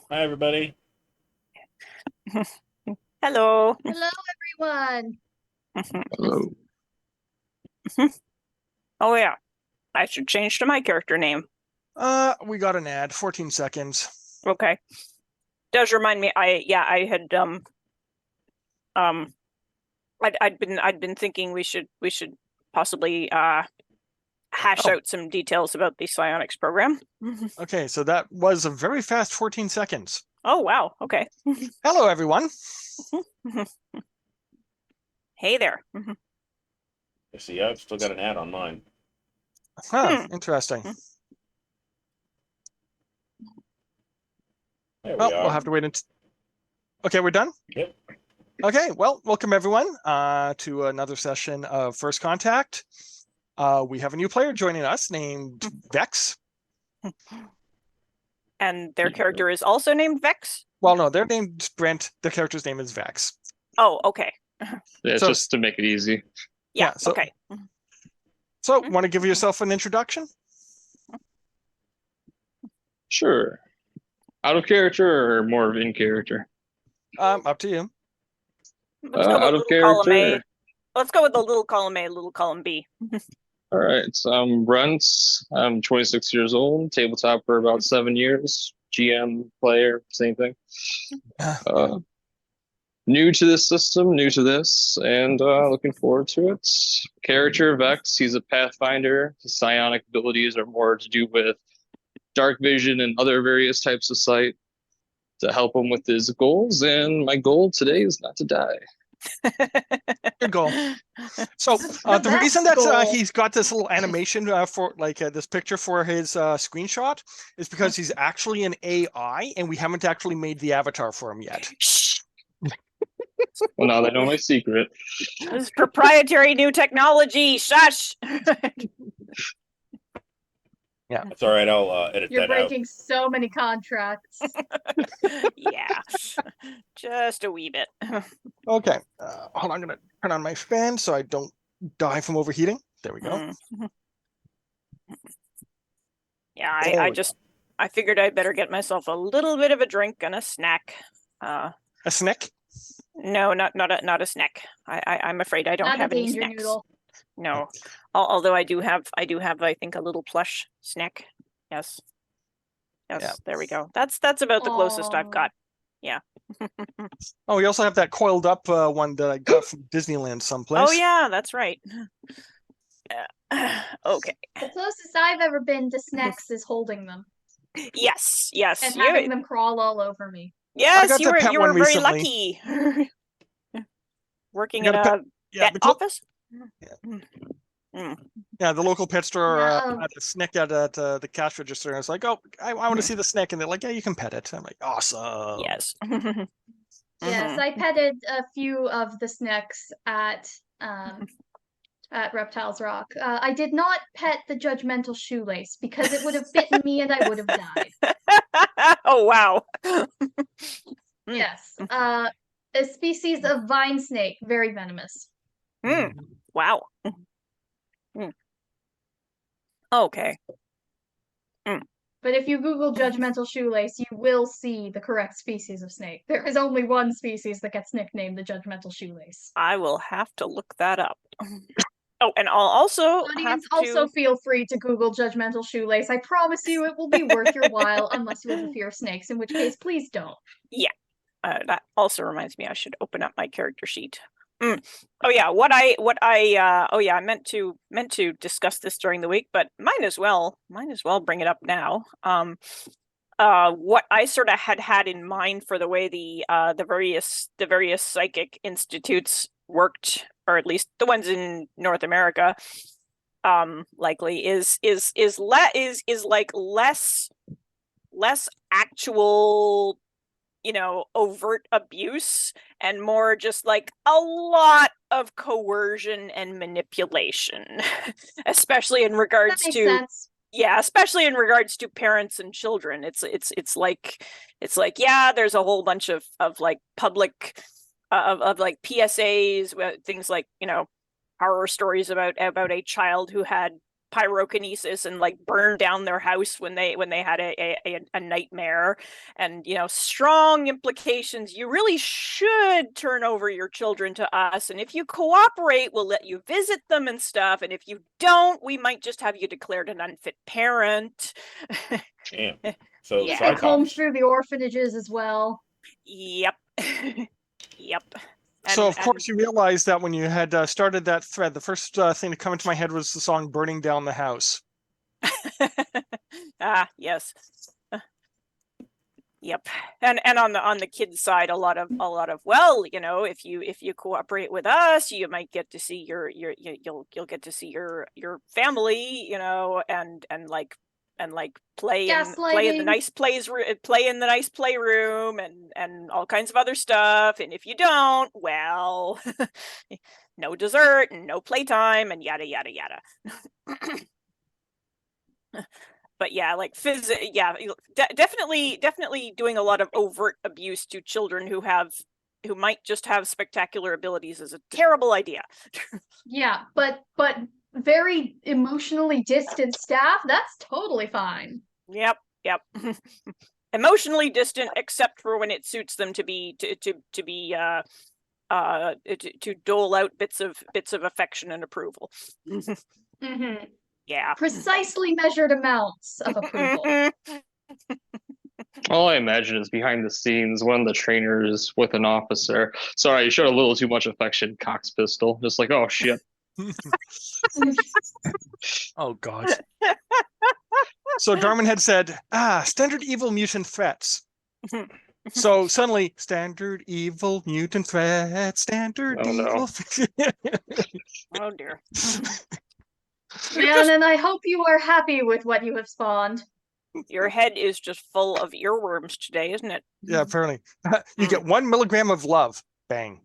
Hi, everybody. Hello. Hello, everyone. Hello. Oh yeah, I should change to my character name. We got an ad, 14 seconds. Okay. Does remind me, I had I'd been thinking we should possibly hash Oh. out some details about the psionics program. Okay, so that was a very fast 14 seconds. Oh wow, okay. Hello, everyone. Hey there. You see, I've still got an ad on mine. Interesting. There we Well, are. we'll have to wait until... Okay, we're done? Yep. Okay, well, welcome everyone to another session of First Contact. We have a new player joining us named Vex. And their character is also named Vex? Well, no, they're named Brent. Their character's name is Vex. Oh, okay. Yeah, So- just to make it easy. Yeah, so- okay. So, want to give yourself an introduction? Sure. Out of character or more of in character? Up to you. Let's go with Out of little column A. character. Let's go with the little column A, little column B. All right. So I'm Brent. I'm 26 years old. Tabletop for about 7 years. GM player, same thing. New to this system, new to this, and looking forward to it. Character Vex. He's a pathfinder. His psionic abilities are more to do with dark vision and other various types of sight to help him with his goals. And my goal today is not to die. Good goal. So the best reason that goal. he's got this little animation for this picture for his screenshot is because he's actually an AI and we haven't actually made the avatar for him yet. Shh. Well, now they know my secret. This is proprietary new technology. Shush. That's all right. I'll edit You're that breaking so many contracts. Yeah, just a wee bit. Okay, hold on, I'm gonna turn on my fan so I don't die from overheating. There we go. Mm. Yeah, There I we just I figured I'd better get myself a little bit of a drink and a snack. A snack? No, not a snack. I'm afraid I don't Not a have any danger snacks. noodle. No, although I do have I think a little plush snack. Yes, Yeah. there we go. That's about the closest I've Aw. got. Yeah. Oh, we also have that coiled up one that I got from Disneyland someplace. Oh yeah, that's right. Okay. The closest I've ever been to snacks is holding them Yes. and having them crawl all over me. Yes, got you to were pet you one were very recently. lucky. Working I at got a a Yeah, vet office. yeah, the local pet store No. had a snack at the cash register. And I was like, oh, I want to see the snack. And they're like, yeah, you can pet it. I'm like, awesome. Yes. Yes, Mhm. I petted a few of the snacks at Reptiles Rock. I did not pet the judgmental shoelace because it would have bitten me and I would have died. Oh wow. Yes. A species of vine snake, very venomous. Mm. Wow. Mm. Okay. But if you Google judgmental shoelace, you will see the correct species of snake. There is only one species that gets nicknamed the judgmental shoelace. I will have to look that up. Oh, and I'll also have Audience, to. also feel free to Google judgmental shoelace. I promise you it will be worth your while, unless you have a fear of snakes, in which case, please don't. That also reminds me, I should open up my character sheet. Oh yeah, I meant to discuss this during the week, but might as well bring it up now. What I sort of had in mind for the way the various psychic institutes worked, or at least the ones in North America, likely is like less actual, overt abuse and more just like a lot of coercion and manipulation, especially in That regards makes to sense. especially in regards to parents and children. It's like yeah, there's a whole bunch of like public of like PSAs, things like, horror stories about a child who had pyrokinesis and like burn down their house when they had a nightmare, and strong implications. You really should turn over your children to us, and if you cooperate, we'll let you visit them and stuff, and if you don't, we might just have you declared an unfit parent. Damn. So Yeah. They comb Cyclops. through the orphanages as well. Yep. Yep. So of course you realize that when you had started that thread, the first thing to come into my head was the song "Burning Down the House." Yes. Yep. And on the kids side, a lot of well, if you cooperate with us, you might get to see you'll get to see your family, and play in the Gaslighting. nice play in the nice playroom and all kinds of other stuff. And if you don't, well, no dessert and no playtime and yada yada yada. But yeah, like definitely doing a lot of overt abuse to children who might just have spectacular abilities is a terrible idea. Yeah, but very emotionally distant staff, that's totally fine. Yep. Emotionally distant, except for when it suits them to dole out bits of affection and approval. Mm-hmm. Yeah. Precisely measured amounts of approval. All I imagine is behind the scenes, one of the trainers with an officer. Sorry, you showed a little too much affection, Cox pistol. Just like, oh shit. Oh God. So Darman had said, standard evil mutant threats. So suddenly, standard evil mutant threats, standard Oh, no. evil. Oh dear. Man, and I hope you are happy with what you have spawned. Your head is just full of earworms today, isn't it? Yeah, apparently. You get 1 milligram of love. Bang.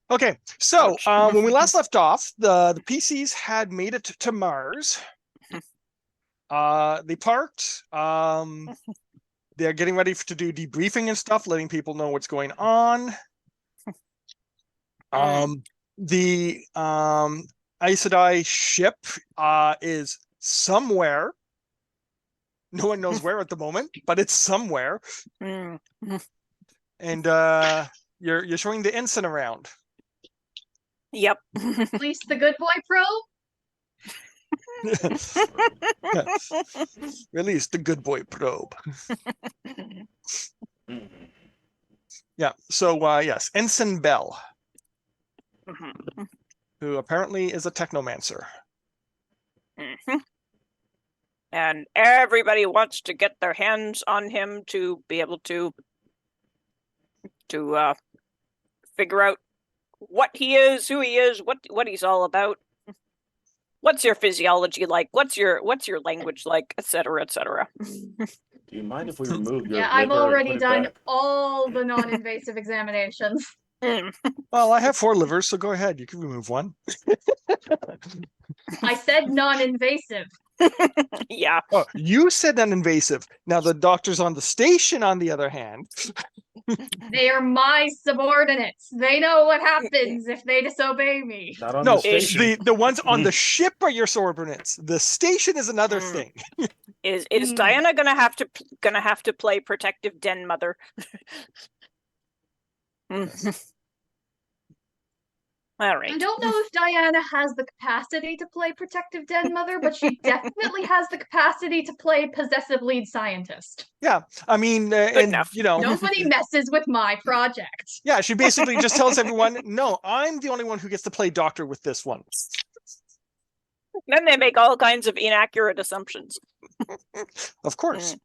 Okay, so when we last left off, the PCs had made it to Mars. They parked. They're getting ready to do debriefing and stuff, letting people know what's going on. The Aes Sedai ship is somewhere. No one knows where at the moment, but it's somewhere. And you're showing the ensign around. Yep. At least the good boy probe. Release the good boy probe. Yeah. So yes, Ensign Bell, who apparently is a technomancer. And everybody wants to get their hands on him to be able to figure out what he is, who he is, what he's all about. What's your physiology like? What's your language like, etc., etc. Do you mind if we remove your Yeah, liver I've and put already it done back? all the non-invasive examinations. Well, I have 4 livers, so go ahead. You can remove one. I said non-invasive. Yeah. Oh, you said non-invasive. Now the doctors on the station, on the other hand. They are my subordinates. They know what happens if they disobey me. Not on No, the station. the ones on the ship are your subordinates. The station is another thing. Is Diana gonna have to play protective den mother? All right. I don't know if Diana has the capacity to play protective den mother, but she definitely has the capacity to play possessive lead scientist. Yeah, I mean, and enough. Nobody messes with my project. Yeah, she basically just tells everyone, "No, I'm the only one who gets to play doctor with this one." Then they make all kinds of inaccurate assumptions. Of course.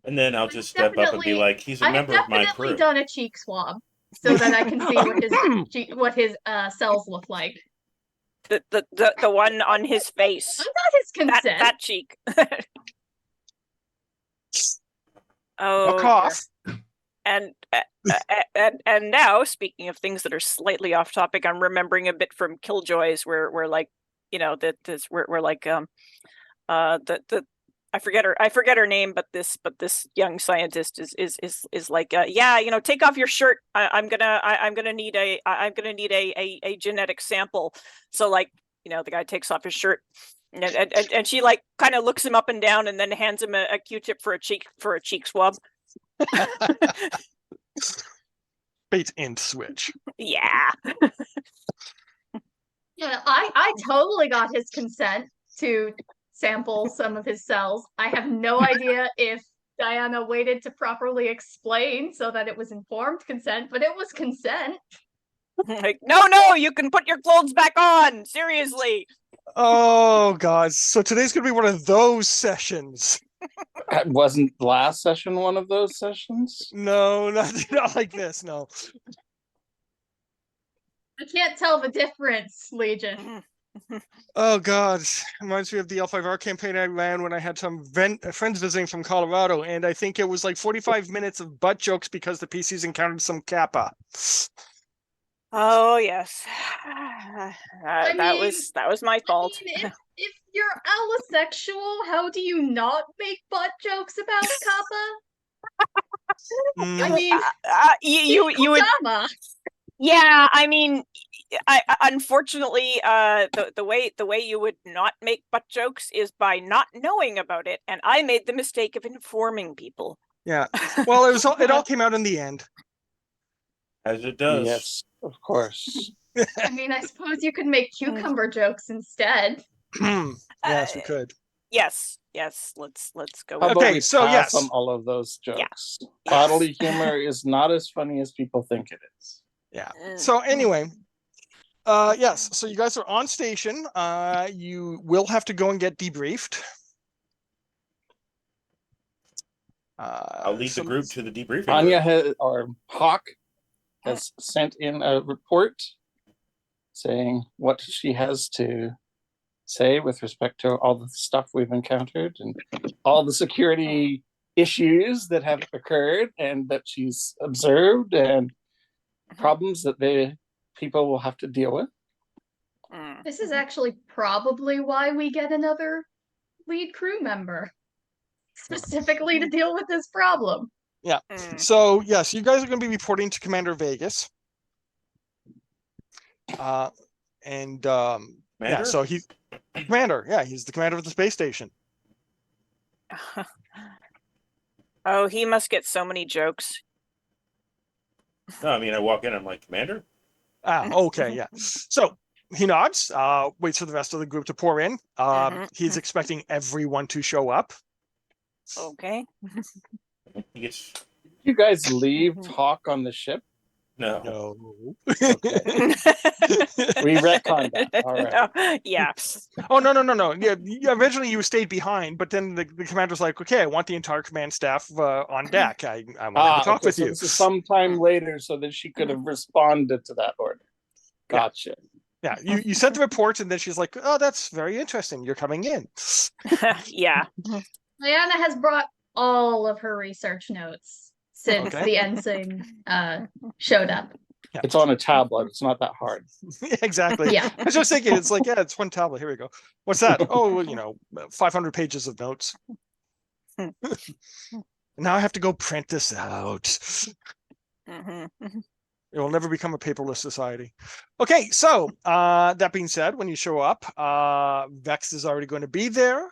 And then I'll just step up and be like, he's a member of my I have crew. definitely done a cheek swab so that I can see what his cells look like. The one on his face. Without his consent. That cheek. Oh, A cough. and now, speaking of things that are slightly off topic, I'm remembering a bit from Killjoys where like, we're like the forget her name, but this young scientist is like, yeah, take off your shirt. I'm gonna need a genetic sample. So like, the guy takes off his shirt, and she like kind of looks him up and down, and then hands him a Q-tip for a cheek swab. Bait and switch. Yeah. Yeah, I totally got his consent to sample some of his cells. I have no idea if Diana waited to properly explain so that it was informed consent, but it was consent. Like, no, you can put your clothes back on. Seriously. Oh God! So today's gonna be one of those sessions. Wasn't last session one of those sessions? No, not like this. No. I can't tell the difference, Legion. Oh God, reminds me of the L5R campaign I ran when I had some friends visiting from Colorado, and I think it was like 45 minutes of butt jokes because the PCs encountered some kappa. Oh yes, I that mean- was my fault. I mean, if you're allosexual, how do you not make butt jokes about Kappa? Mm, I mean, you would. Kodama. Yeah, I mean, I unfortunately, the way you would not make butt jokes is by not knowing about it, and I made the mistake of informing people. yeah. Well, it all came out in the end. As it does. Yes, of course. I mean, I suppose you could make cucumber jokes instead. Yes, we could. Yes, let's go. How with about Okay, we so pass yes. on all of those jokes? Yes. Bodily humor is not as funny as people think it is. Yeah. Mm. So anyway, yes. So you guys are on station. You will have to go and get debriefed. I'll lead the group to the debriefing. Anya room. or Hawk has sent in a report saying what she has to say with respect to all the stuff we've encountered and all the security issues that have occurred and that she's observed and problems that the people will have to deal with. Mm. This is actually probably why we get another lead crew member, specifically to deal with this problem. Mm. So yes, you guys are going to be reporting to Commander Vegas. And yeah, Commander? so he's commander. Yeah, he's the commander of the space station. Oh, he must get so many jokes. No, I mean, I walk in, I'm like, Commander? Okay, yeah. So he nods, waits for the rest of the group to pour in. He's expecting everyone to show up. Okay. He gets... You guys leave Hawk on the ship? No. No. Okay. We retconned that. All right. Yeah. Oh, no. Yeah, originally you stayed behind, but then the commander's like, okay, I want the entire command staff on deck. I want to have a talk with so you. this is sometime later so that she could have responded to that order. Gotcha. Yeah, you sent the report, and then she's like, oh, that's very interesting. You're coming in. Yeah. Diana has brought all of her research notes since Okay. the ensign showed up. Yeah. It's on a tablet. It's not that hard. Exactly. Yeah. I was just thinking, it's like, yeah, it's one tablet. Here we go. What's that? Oh, 500 pages of notes. Now I have to go print this out. It will never become a paperless society. Okay, so that being said, when you show up, Vex is already going to be there.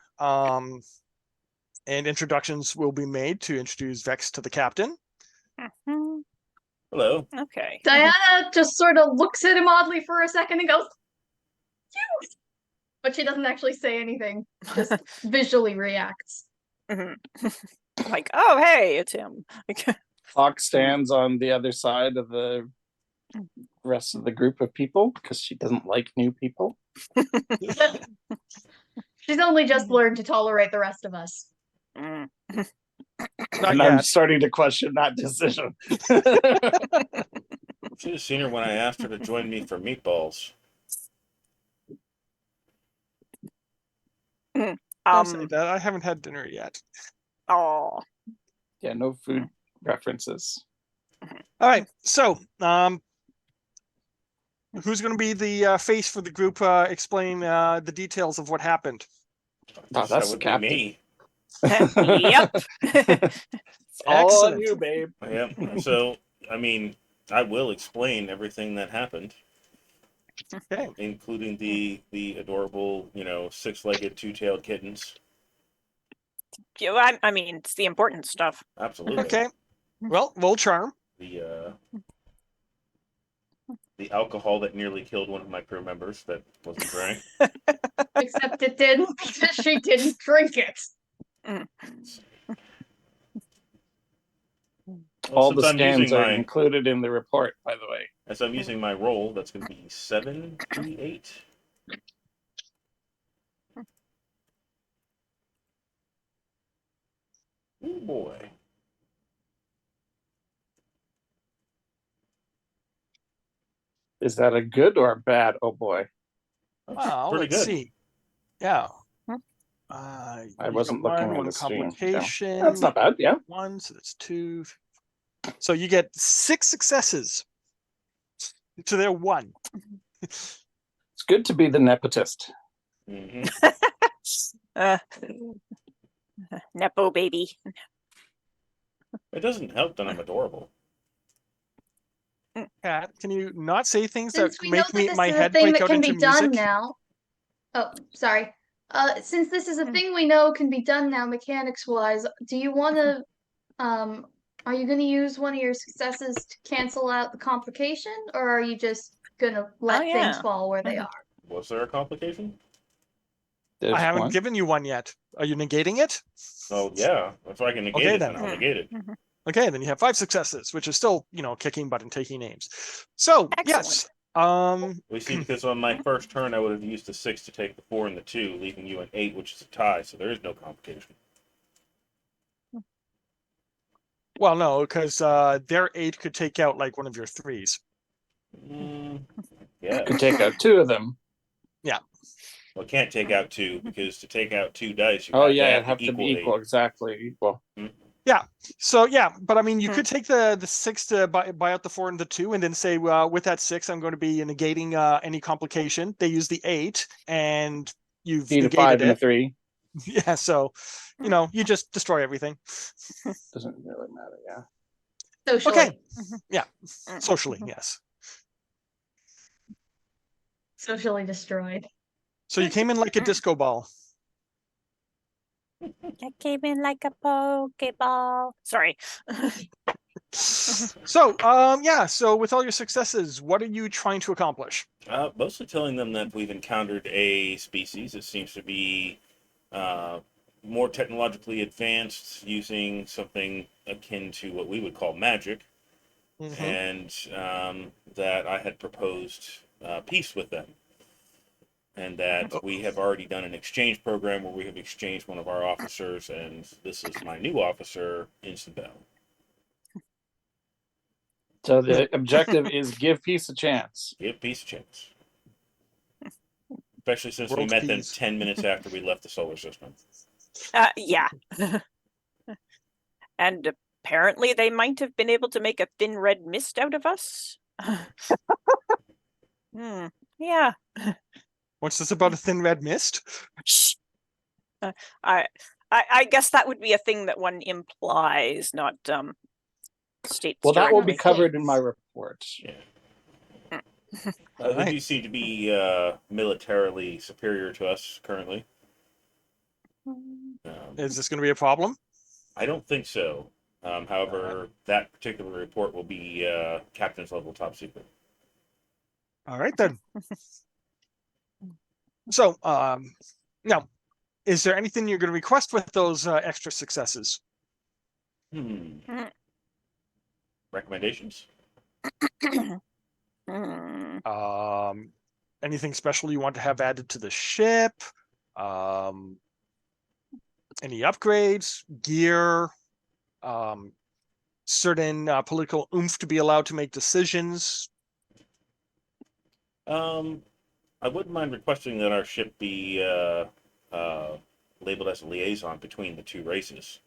And introductions will be made to introduce Vex to the captain. Hello. Okay. Diana just sort of looks at him oddly for a second and goes, "You!" But she doesn't actually say anything, just visually reacts. Like, oh, hey, it's him. Hawk stands on the other side of the rest of the group of people because she doesn't like new people. She's only just learned to tolerate the rest of us. Not And I'm yet. starting to question that decision. Should have seen her when I asked her to join me for meatballs. Don't say that. I haven't had dinner yet. Oh. Yeah, no food references. All right, so who's going to be the face for the group? Explain the details of what happened. Oh, that's that the would be captain. me. Yep. It's all on Excellent. you, babe. Yeah. So, I mean, I will explain everything that happened, Okay. including the adorable, six-legged, two-tailed kittens. I mean, it's the important stuff. Absolutely. Okay. Well, roll charm. The alcohol that nearly killed one of my crew members that wasn't drank. Except it didn't because she didn't drink it. Well, All the since I'm scans using are my included in the report, by the way. as I'm using my roll, that's going to be 7d8. Oh boy. Is that a good or a bad? Oh boy. Wow, Pretty let's good. see. Yeah. I You wasn't got looking at one the screen. complication. That's not bad. Yeah. One, so that's 2. So you get 6 successes to their 1. It's good to be the nepotist. Mm-hmm. Nepo baby. It doesn't help that I'm adorable. Kat, can you not say things Since that we know make that me this my is a head thing break that out can into be done music? now. Oh, sorry. Since this is a thing we know can be done now, mechanics wise, do you want to, are you going to use one of your successes to cancel out the complication, or are you just going to let things yeah. fall where they Mhm. are? Was there a complication? There's I haven't one. given you one yet. Are you negating it? Oh yeah. If I can negate Okay, it, then then. I'll negate it. Okay, then you have 5 successes, which is still, kicking butt and taking names. So, yes. We see, because on my first turn, I would have used the 6 to take the 4 and the 2, leaving you an 8, which is a tie. So there is no complication. Well, no, because their 8 could take out like one of your 3s. Yeah. Could take out 2 of them. Well, it can't take out 2 because to take out 2 dice, you Oh have yeah, to it'd have have the to be equal equal, 8. exactly equal. So yeah, but I mean, you could take the 6 to buy out the 4 and the 2, and then say, with that 6, I'm going to be negating any complication. They use the 8, and you've Need a negated 5 and a it. 3. Yeah, so you just destroy everything. Doesn't really matter. Yeah. Socially. Okay. Yeah, socially, yes. Socially destroyed. So you came in like a disco ball. I came in like a pokeball. Sorry. So so with all your successes, what are you trying to accomplish? Mostly telling them that we've encountered a species that seems to be more technologically advanced, using something akin to what we would call magic, and that I had proposed peace with them. And that we have already done an exchange program where we have exchanged one of our officers, and this is my new officer, Isabel. So the objective is give peace a chance. Give peace a chance. Especially since we World met them peace. 10 minutes after we left the solar system. Yeah. And apparently they might have been able to make a thin red mist out of us. Yeah. What's this about a thin red mist? I guess that would be a thing that one implies, not states. Well, that will be directly. covered in my report. Yeah. All They do right. seem to be militarily superior to us currently. Is this going to be a problem? I don't think so. However, that particular report will be captain's level top secret. All right then. So, now, is there anything you're going to request with those extra successes? Recommendations? Anything special you want to have added to the ship? Any upgrades, gear, certain political oomph to be allowed to make decisions? I wouldn't mind requesting that our ship be labeled as a liaison between the two races.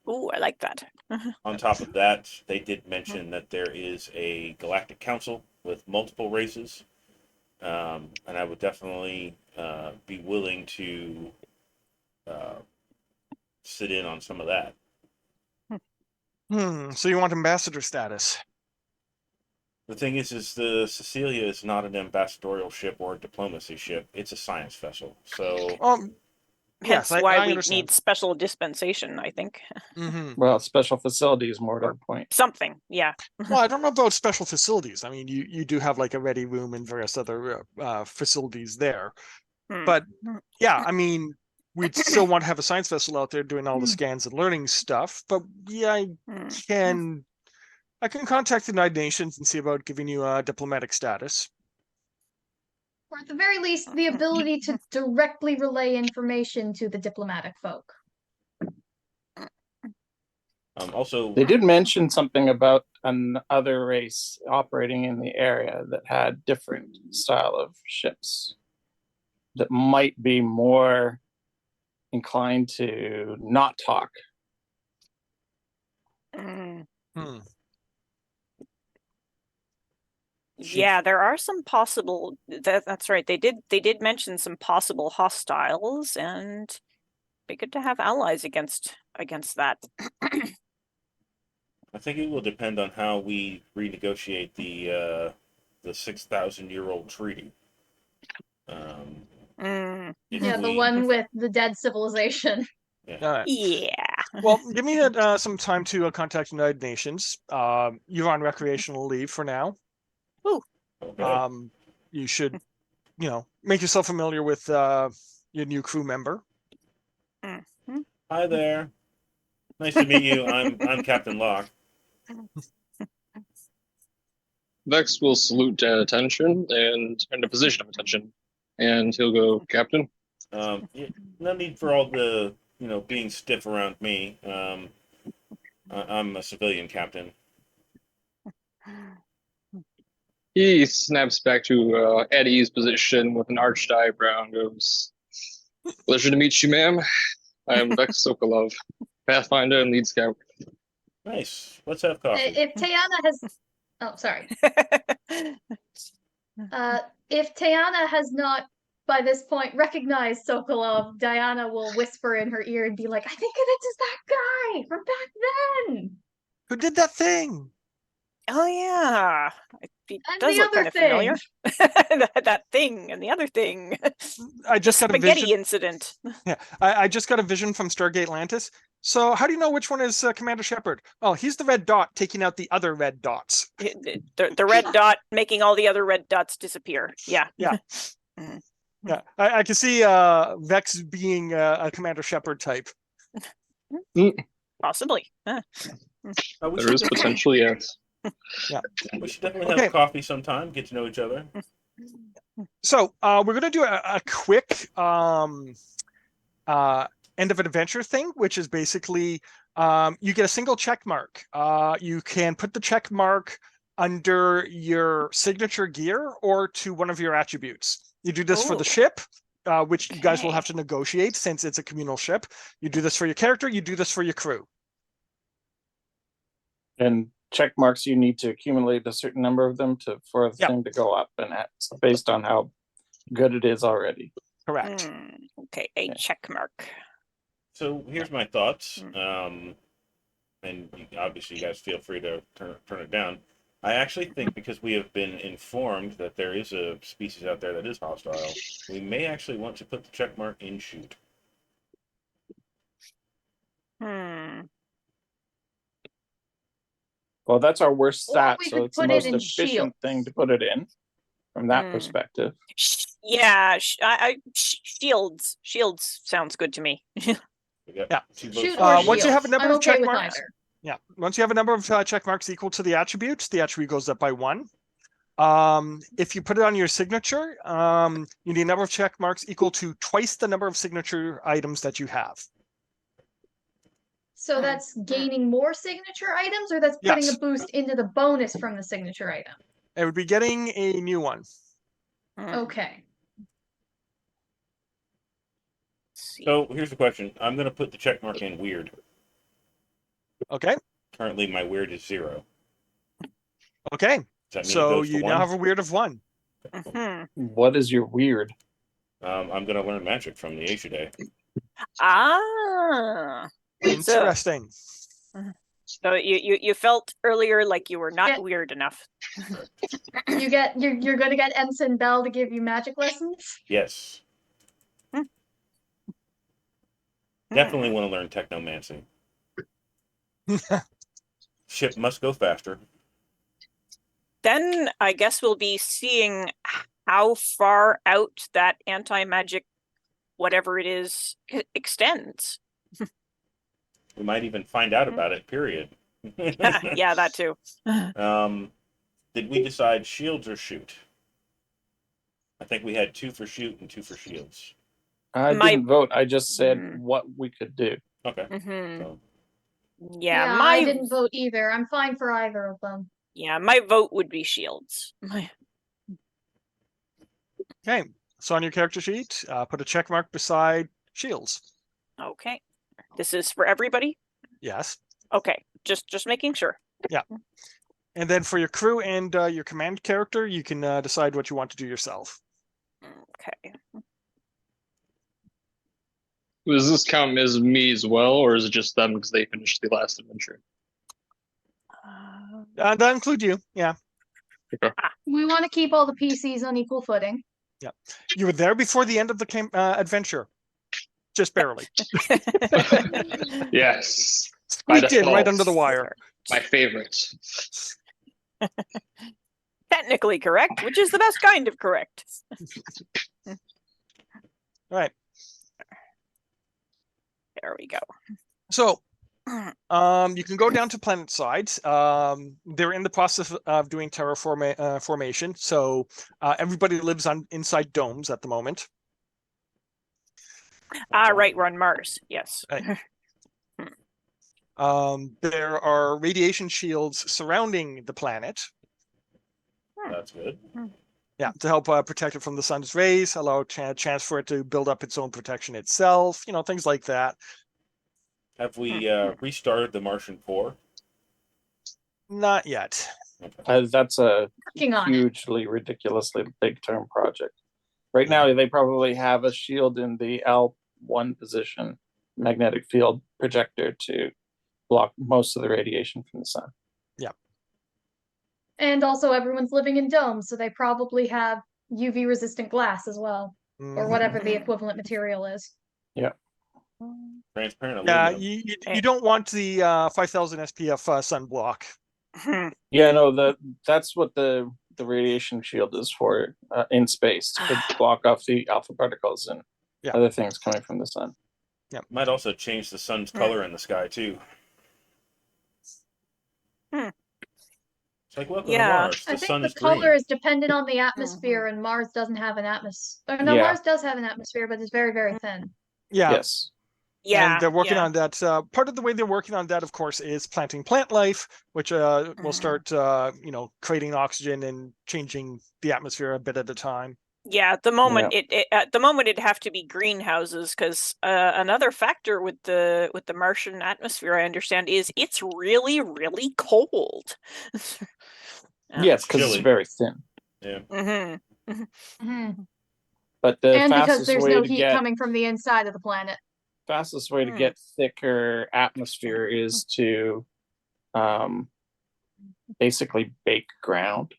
Ooh, I like that. On top of that, they did mention that there is a galactic council with multiple races, and I would definitely be willing to sit in on some of that. So you want ambassador status? The thing is the Cecilia is not an ambassadorial ship or a diplomacy ship. It's a science vessel. So Yes, Hence why I we understand. need special dispensation, I think. Well, special facilities more to the point. Something, yeah. Well, I don't know about special facilities. I mean, you do have like a ready room and various other facilities there. Hmm. But yeah, I mean, we'd still want to have a science vessel out there doing all the scans and learning stuff. But yeah, Hmm. I can contact the United Nations and see about giving you a diplomatic status. Or at the very least, the ability to directly relay information to the diplomatic folk. Also, They did mention something about another race operating in the area that had different style of ships that might be more inclined to not talk. Mm. Hmm. Yeah, there are some possible. That's right. They did mention some possible hostiles, and be good to have allies against that. I think it will depend on how we renegotiate the 6,000-year-old treaty. Mm. If Yeah, the we- one with the dead civilization. All right. Yeah. Well, give me some time to contact the United Nations. You're on recreational leave for now. Okay. You should, make yourself familiar with your new crew member. Hi there. Nice to meet you. I'm Captain Locke. Vex will salute at attention and in a position of attention, and he'll go, Captain. Yeah, no need for all the being stiff around me. I'm a civilian captain. He snaps back to Eddie's position with an arched eyebrow and goes, "Pleasure to meet you, ma'am. I am Vex Sokolov, Pathfinder and Lead Scout." Nice. Let's have coffee. If Tayana has, oh, sorry. If Tayana has not by this point recognized Sokolov, Diana will whisper in her ear and be like, "I think it is that guy from back then." Who did that thing? Oh yeah, he And does the look kind other of familiar. thing. that thing and the other thing. I just got a Spaghetti vision. incident. Yeah, I just got a vision from Stargate Atlantis. So how do you know which one is Commander Shepard? Oh, he's the red dot taking out the other red dots. The red dot making all the other red dots disappear. Yeah. Yeah. Yeah, I can see Vex being a Commander Shepard type. Possibly. We There should is definitely- potentially, yes. We should definitely Okay. have coffee sometime. Get to know each other. So we're going to do a quick end of an adventure thing, which is basically you get a single check mark. You can put the check mark under your signature gear or to one of your attributes. You do this for the Ooh. ship, which you guys will Okay. have to negotiate since it's a communal ship. You do this for your character. You do this for your crew. And check marks, you need to accumulate a certain number of them for the Yep. thing to go up, and that's based on how good it is already. Correct. Okay, a check mark. So here's my thoughts. And obviously, you guys feel free to turn it down. I actually think because we have been informed that there is a species out there that is hostile, we may actually want to put the check mark in shoot. Well, that's our worst Or stat, we so could it's the put it most in efficient shields. thing to put it in from that perspective. Yeah, shields. Shields sounds good to me. We got Yeah. 2 votes Shoot for or once you shield. have a number I'm of okay check with marks, either. yeah. Once you have a number of check marks equal to the attribute goes up by 1. If you put it on your signature, you need a number of check marks equal to twice the number of signature items that you have. So that's gaining more signature items, or that's putting Yes. a boost into the bonus from the signature item? It would be getting a new one. Okay. So here's the question. I'm going to put the check mark in weird. Okay. Currently, my weird is 0. Okay. Does that mean it So goes to you 1? now have a weird of 1. What is your weird? I'm going to learn magic from the Aeshidae. Ah. Interesting. So you felt earlier like you were not Yeah. weird enough. You're gonna get Ensign Bell to give you magic lessons. Yes. Definitely want to learn technomancy. Ship must go faster. Then I guess we'll be seeing how far out that anti-magic, whatever it is, extends. We might even find out about it, period. Yeah, that too. Did we decide shields or shoot? I think we had 2 for shoot and 2 for shields. I My- didn't vote. I just said Mm. what we could do. Okay. Mhm. So, Yeah, I didn't vote either. I'm fine for either of them. Yeah, my vote would be shields. Okay, so on your character sheet, put a check mark beside shields. Okay. This is for everybody? Yes. Okay. Just making sure. And then for your crew and your command character, you can decide what you want to do yourself. Okay. Does this count as me as well, or is it just them because they finished the last adventure? That include you. Yeah. We want to keep all the PCs on equal footing. You were there before the end of the adventure. Just barely. Yes. By Squeaked in right default. under the wire. My favorite. Technically correct, which is the best kind of correct. All right. There we go. So you can go down to planet sides. They're in the process of doing terraformation. So everybody lives inside domes at the moment. Right, we're on Mars. Yes. Right. There are radiation shields surrounding the planet. that's good. Yeah, to help protect it from the sun's rays, allow a chance for it to build up its own protection itself. Things like that. Have we restarted the Martian core? Not yet. That's a Working on it. hugely, ridiculously big term project. Right now, they probably have a shield in the L1 position, magnetic field projector, to block most of the radiation from the sun. And also everyone's living in domes, so they probably have UV resistant glass as well. Or whatever the equivalent material is. Transparent Yeah, aluminum. you don't want the 5,000 SPF sunblock. Yeah, no, that's what the radiation shield is for in space, to block off the alpha particles and other things coming from the sun. Might also change the sun's color in the sky too. It's like welcome to Mars. I The think sun the is color green. is dependent on the atmosphere, and Mars doesn't have an atmosphere. No, Yeah. Mars does have an atmosphere, but it's very, very thin. Yeah. Yes. Yeah. And they're working on that. Part of the way they're working on that, of course, is planting plant life, which will start, creating oxygen and changing the atmosphere a bit at a time. Yeah, at the moment at the moment it'd have to be greenhouses, because another factor with the Martian atmosphere, I understand, is it's really, really cold. Yes, because it's chilly. very thin. Yeah. But the And because fastest there's way no to heat get coming from the inside of the planet. fastest way to get thicker atmosphere is to basically bake ground,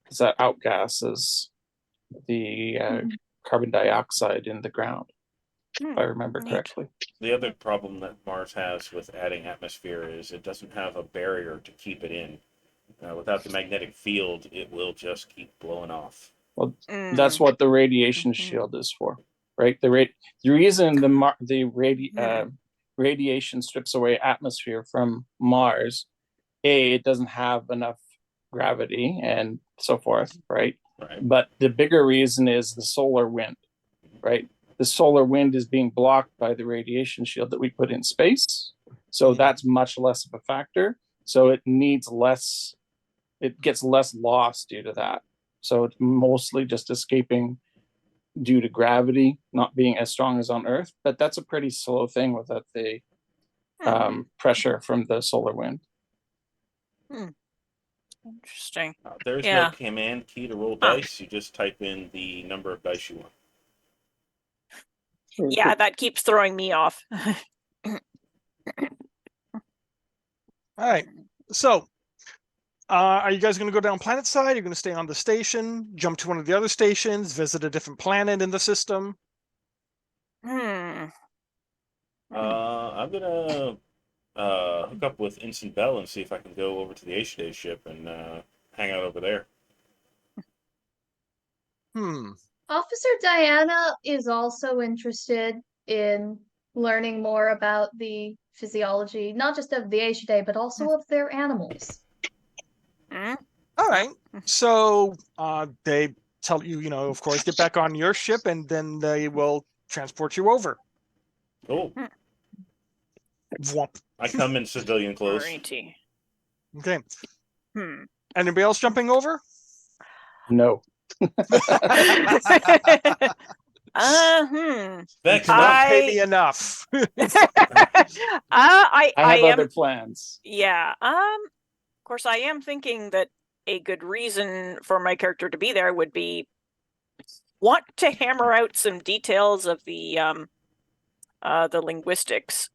because that outgasses the carbon dioxide in the ground, if I remember correctly. The other problem that Mars has with adding atmosphere is it doesn't have a barrier to keep it in. Without the magnetic field, it will just keep blowing off. Well, that's what the radiation shield is for, right? The reason the radiation strips away atmosphere from Mars, it doesn't have enough gravity and so forth, right? Right. But the bigger reason is the solar wind, right? The solar wind is being blocked by the radiation shield that we put in space. So that's much less of a factor. So it gets less loss due to that. So it's mostly just escaping due to gravity not being as strong as on Earth. But that's a pretty slow thing without the pressure from the solar wind. Interesting. There's no command key to roll dice. You just type in the number of dice you want. Yeah, that keeps throwing me off. All right. So, are you guys going to go down planet side? Are you going to stay on the station, jump to one of the other stations, visit a different planet in the system? Hmm. I'm gonna hook up with Instant Bell and see if I can go over to the Aishiday ship and hang out over there. Officer Diana is also interested in learning more about the physiology, not just of the Aishidae, but also of their animals. Hmm? All right. So, they tell you, of course, get back on your ship, and then they will transport you over. Cool. Whomp. I come in civilian clothes. Alrighty. Okay. Hmm. Anybody else jumping over? No. Vex, Do not pay I- me enough. I I have am. other plans. Yeah. Of course, I am thinking that a good reason for my character to be there would be want to hammer out some details of the linguistics.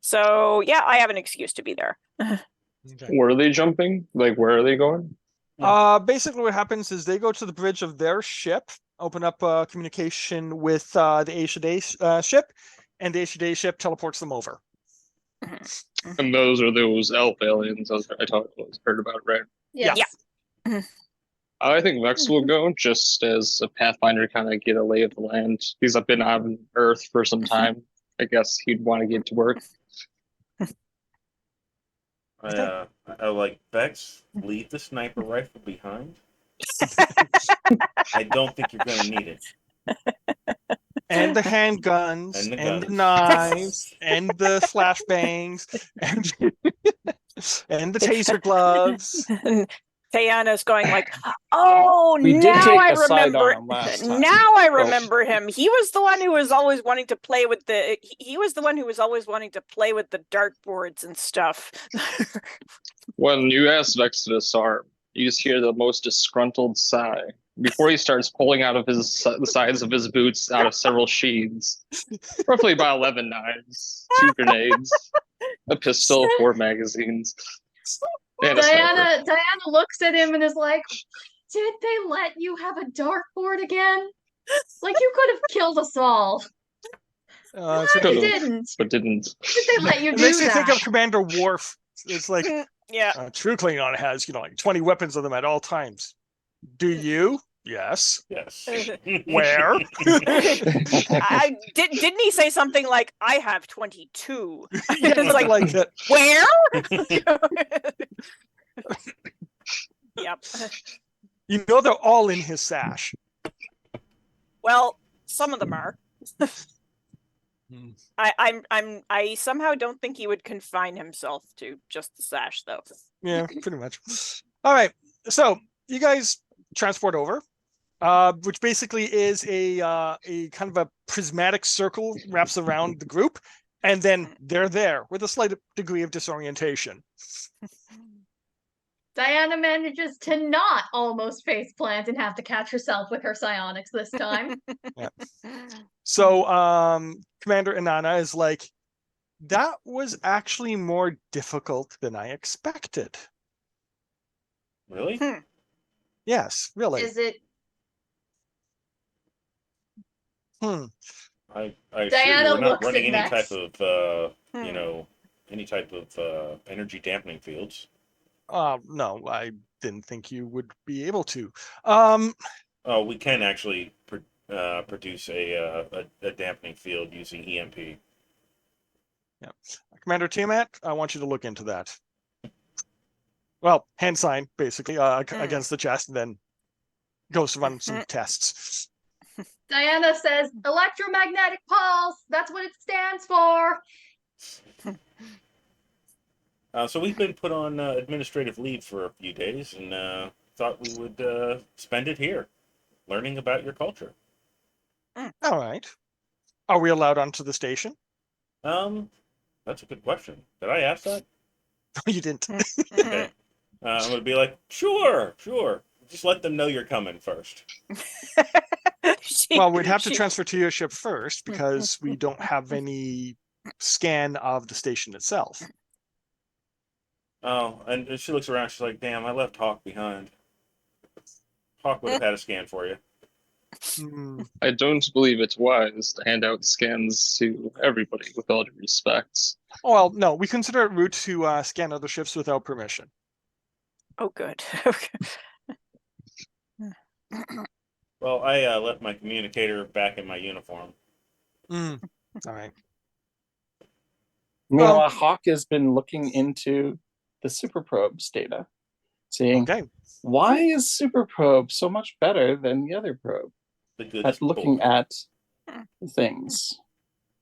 So yeah, I have an excuse to be there. Okay. Where are they jumping? Like, where are they going? Basically what happens is they go to the bridge of their ship, open up communication with the Aishiday ship, and the Aishiday ship teleports them over. And those are those elf aliens heard about, right? Yes. Yeah. I think Vex will go just as a Pathfinder, kind of get a lay of the land. He's been on Earth for some time. I guess he'd want to get to work. I like Vex, leave the sniper rifle behind. I don't think you're gonna need it. And the handguns, And the and the guns. knives, and the flashbangs, and and the taser gloves. Tayana's going like, oh, We did now take I a side remember. on him last time. Now I remember him. He was the one who was always wanting to play with the. He was the one who was always wanting to play with the dartboards and stuff. When you ask Vex to disarm, you just hear the most disgruntled sigh before he starts pulling out of the sides of his boots out of several sheaths, roughly about 11 knives, 2 grenades, a pistol, 4 magazines, and a sniper. Diana looks at him and is like, "Did they let you have a dartboard again? Like you could have killed us all. So You Could've. didn't. But didn't. Did they let you it do makes me that?" think of Commander Worf. It's like Yeah. a true Klingon has, like 20 weapons of them at all times. Do you? Yes. Yes. Where? Didn't he say something like, "I have 22"? Yeah, It's like that. where? Yep. They're all in his sash. Well, some of them are. Hmm. I somehow don't think he would confine himself to just the sash, though. Yeah, pretty much. All right. So you guys transport over, which basically is a kind of a prismatic circle wraps around the group, and then they're there with a slight degree of disorientation. Diana manages to not almost faceplant and have to catch herself with her psionics this time. So Commander Inanna is like, that was actually more difficult than I expected. Really? Yes, really. Is it? I assure Diana you we're not looks running at any Vex. type of any type of energy dampening fields. No, I didn't think you would be able to. Oh, we can actually produce a dampening field using EMP. Yeah, Commander Tiamat, I want you to look into that. Well, hand sign basically against the chest, and then goes to run some tests. Diana says, "Electromagnetic pulse. That's what it stands for." So we've been put on administrative leave for a few days, and thought we would spend it here, learning about your culture. All right. Are we allowed onto the station? That's a good question. Did I ask that? You didn't. Okay. I'm gonna be like, sure. Just let them know you're coming first. Well, we'd have to transfer to your ship first because we don't have any scan of the station itself. Oh, and she looks around. She's like, "Damn, I left Hawk behind. Hawk would have had a scan for you." Hmm. I don't believe it's wise to hand out scans to everybody with all due respect. Well, no, we consider it rude to scan other ships without permission. Oh, good. Okay. Well, I left my communicator back in my uniform. Mm. All right. Meanwhile, Hawk has been looking into the super probes data, seeing Okay. why is super probe so much better than the other probe The good at looking boy. at things,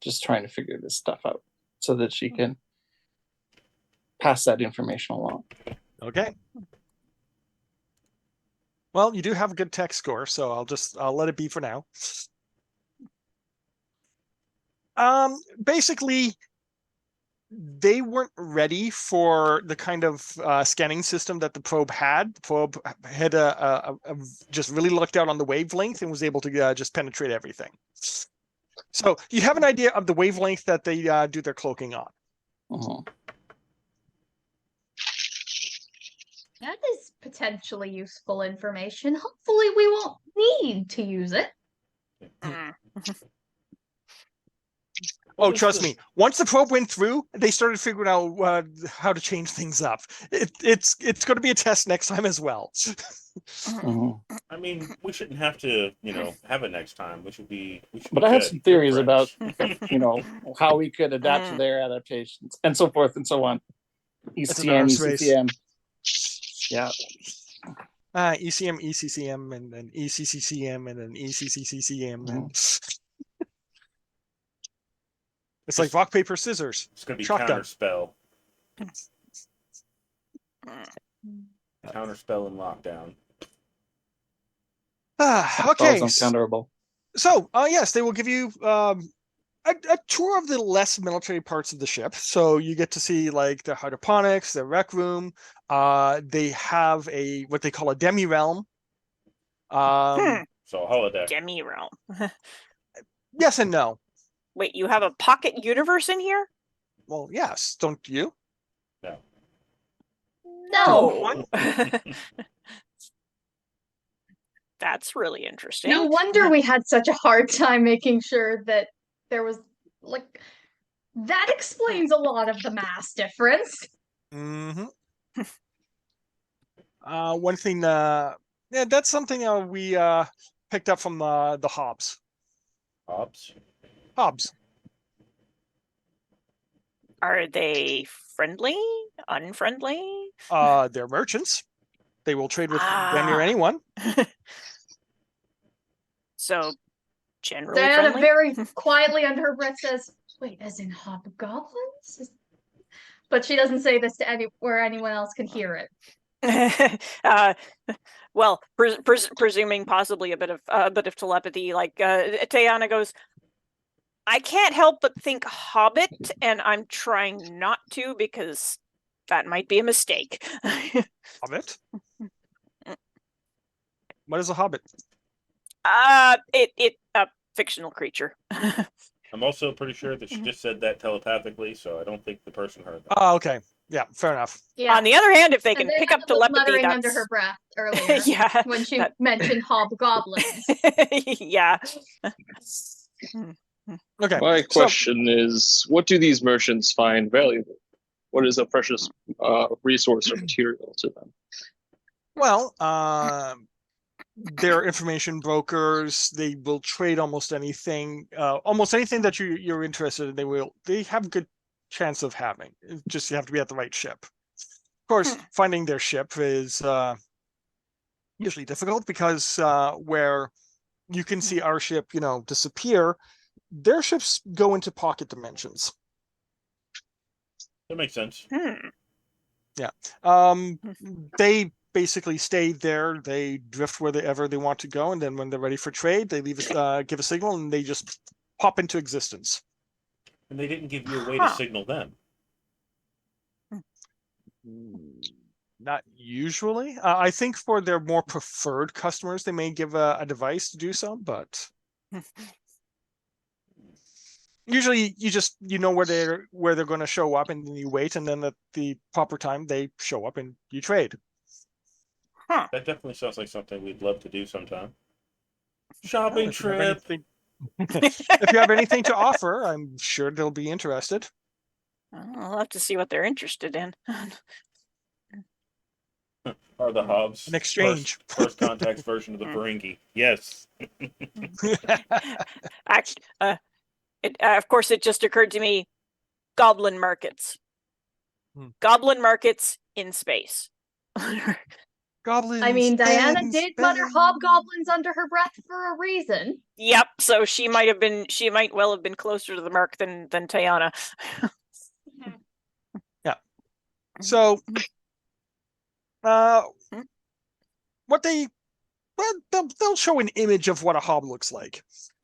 just trying to figure this stuff out so that she can pass that information along. Okay. Well, you do have a good tech score, so I'll let it be for now. Basically, they weren't ready for the kind of scanning system that the probe had. The probe had just really looked out on the wavelength and was able to just penetrate everything. So you have an idea of the wavelength that they do their cloaking on. Mhm. That is potentially useful information. Hopefully, we won't need to use it. Mm. Oh, trust me. Once the probe went through, they started figuring out how to change things up. It's going to be a test next time as well. Mhm. I mean, we shouldn't have to, have it next time. We should be. But I have good. some Good theories about, friends. how we could adapt to their adaptations and so forth and so on. It's an ECM, arms race. ECCM. Yeah. ECM, ECCM, and then ECCCM, and then ECCCCM. And it's like rock, paper, scissors. It's going to be Shotgun. counterspell. Counterspell and lockdown. Okay. Spells uncounterable. So, yes, they will give you a tour of the less military parts of the ship. So you get to see like the hydroponics, the rec room. They have what they call a demi realm. So a holodeck. Demi realm. Yes and no. Wait, you have a pocket universe in here? Well, yes, don't you? No. No. That's really interesting. No wonder we had such a hard time making sure that there was that explains a lot of the mass difference. Mm-hmm. One thing, that's something we picked up from the Hobbs. Hobbs. Are they friendly? Unfriendly? They're merchants. They will trade with damn near anyone. So generally Diana friendly? very quietly under her breath says, "Wait, as in hobgoblins?" But she doesn't say this to where anyone else can hear it. Well, presuming possibly a bit of telepathy, like Tayana goes, I can't help but think Hobbit, and I'm trying not to because that might be a mistake. Hobbit? What is a hobbit? It a fictional creature. I'm also pretty sure that she just said that telepathically, so I don't think the person heard that. Oh, okay. Yeah, fair enough. Yeah. On the other hand, if they And can they pick had up the telepathy, muttering that's under her breath earlier. yeah. When she mentioned hobgoblins. Yeah. Okay. My question is, what do these merchants find valuable? What is a precious resource or material to them? Well, they're information brokers. They will trade almost anything that you're interested in. They have a good chance of having. Just you have to be at the right ship. Of course, finding their ship is usually difficult because where you can see our ship, disappear, their ships go into pocket dimensions. That makes sense. Yeah. They basically stay there. They drift wherever they want to go, and then when they're ready for trade, they give a signal, and they just pop into existence. And they didn't give you a way to signal them. Not usually. I think for their more preferred customers, they may give a device to do so, but Usually, you know where they're going to show up, and then you wait, and then at the proper time they show up, and you trade. Huh. That definitely sounds like something we'd love to do sometime. Well, Shopping if you have trip. anything- if you have anything to offer, I'm sure they'll be interested. I'll have to see what they're interested in. Or the Hobbs. An exchange. First contact's version of the Ferengi. Yes. Actually, of course, it just occurred to me: goblin markets. Goblin markets in space. Goblins. I mean, Diana in did mutter space. hobgoblins under her breath for a reason. Yep. So she might well have been closer to the mark than Tiana. So, what they'll show an image of what a hob looks like.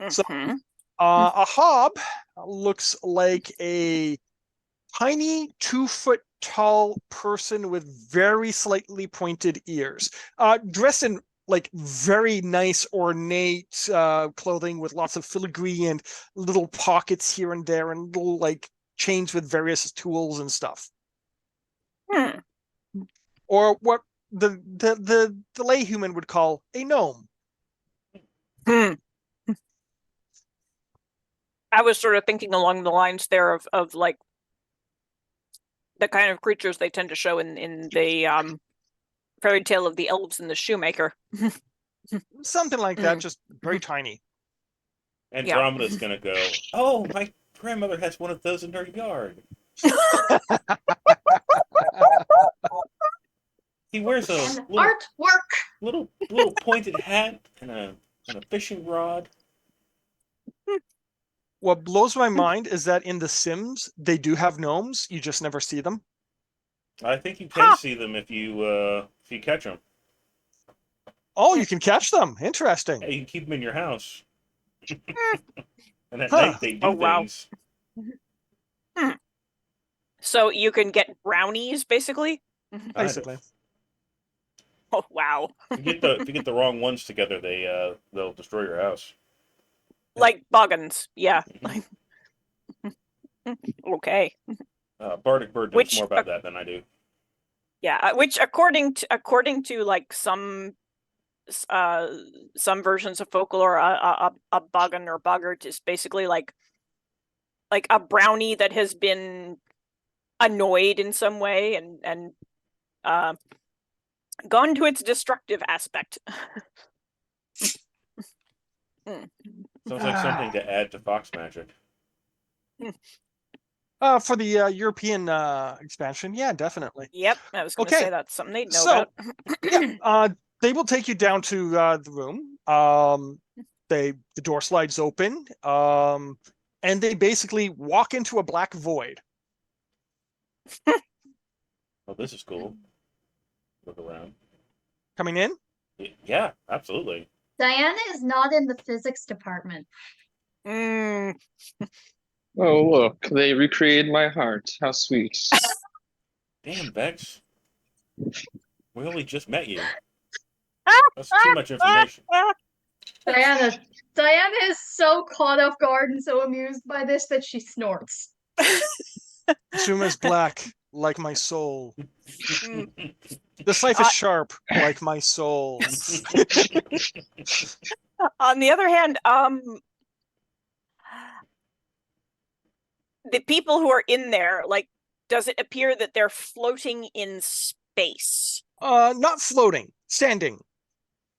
So, Mhm. a hob looks like a tiny 2-foot tall person with very slightly pointed ears, dressed in like very nice ornate clothing with lots of filigree and little pockets here and there and little like chains with various tools and stuff. Hmm. Or what the lay human would call a gnome. Hmm. I was sort of thinking along the lines there of like the kind of creatures they tend to show in the fairy tale of the elves and the shoemaker. Something like that, just very tiny. Andromeda's gonna go, oh, my grandmother has one of those in her yard. He wears a And little, artwork. little pointed hat and a fishing rod. What blows my mind is that in The Sims, they do have gnomes. You just never see them. I think you can see them if you catch them. Oh, you can catch them. Interesting. Yeah, you can keep them in your house. And at Huh. night they do Oh, wow. things. So you can get brownies, basically. Kind of. Basically. Oh wow! If you get the wrong ones together, they'll destroy your house. Like boggans, yeah. Okay. Bardic Bird knows Which, more about that than I do. Yeah, which according to like some versions of folklore, a boggan or boggart is basically like a brownie that has been annoyed in some way and gone to its destructive aspect. Sounds like something to add to Fox Magic. For the European expansion, yeah, definitely. Yep, I was going to Okay, say that's something they'd know so, about. They will take you down to the room. The door slides open, and they basically walk into a black void. Oh, this is cool. Look around. Coming in? Yeah, absolutely. Diana is not in the physics department. Mm. Oh, look, they recreated my heart. How sweet. Damn, Vex. We only just met you. That's too much information. Diana is so caught off guard and so amused by this that she snorts. Suma's black, like my soul. This life is sharp, like my soul. On the other hand, the people who are in there, like, does it appear that they're floating in space? Not floating, standing.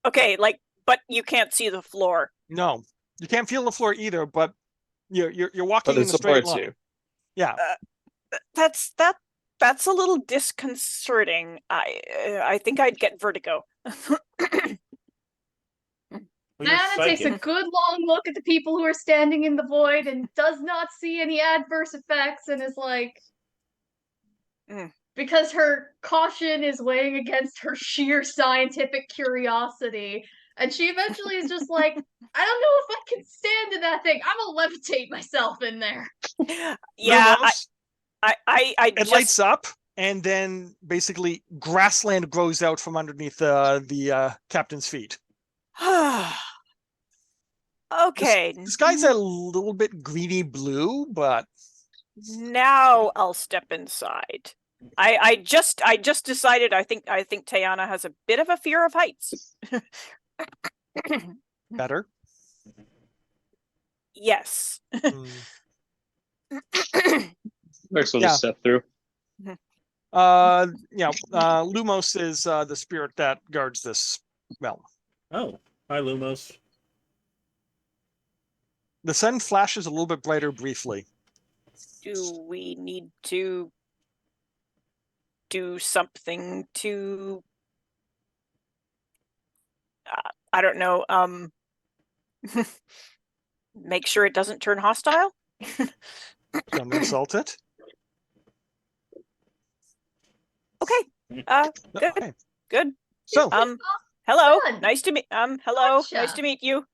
Okay, like, but you can't see the floor. No, you can't feel the floor either, but you're walking But in it a straight supports line. you. Yeah. That's a little disconcerting. I think I'd get vertigo. Well, you're Diana takes a psychic. good long look at the people who are standing in the void and does not see any adverse effects and is like, because her caution is weighing against her sheer scientific curiosity. And she eventually is just like, I don't know if I can stand in that thing. I'm gonna levitate myself in there. Yeah, Lumos, I it just lights up, and then basically grassland grows out from underneath the captain's feet. Okay, The sky's a little bit greeny blue, but now I'll step inside. I just decided I think Tayana has a bit of a fear of heights. better. Yes. Mm. Next, we'll Yeah. just step through. Lumos is the spirit that guards this realm. Oh, hi, Lumos. The sun flashes a little bit brighter briefly. Do we need to do something to I don't know, make sure it doesn't turn hostile? Don't insult it. Okay. Good. Okay. Good. So, Hello. Good. Nice to meet hello. Nice Gotcha. to meet you.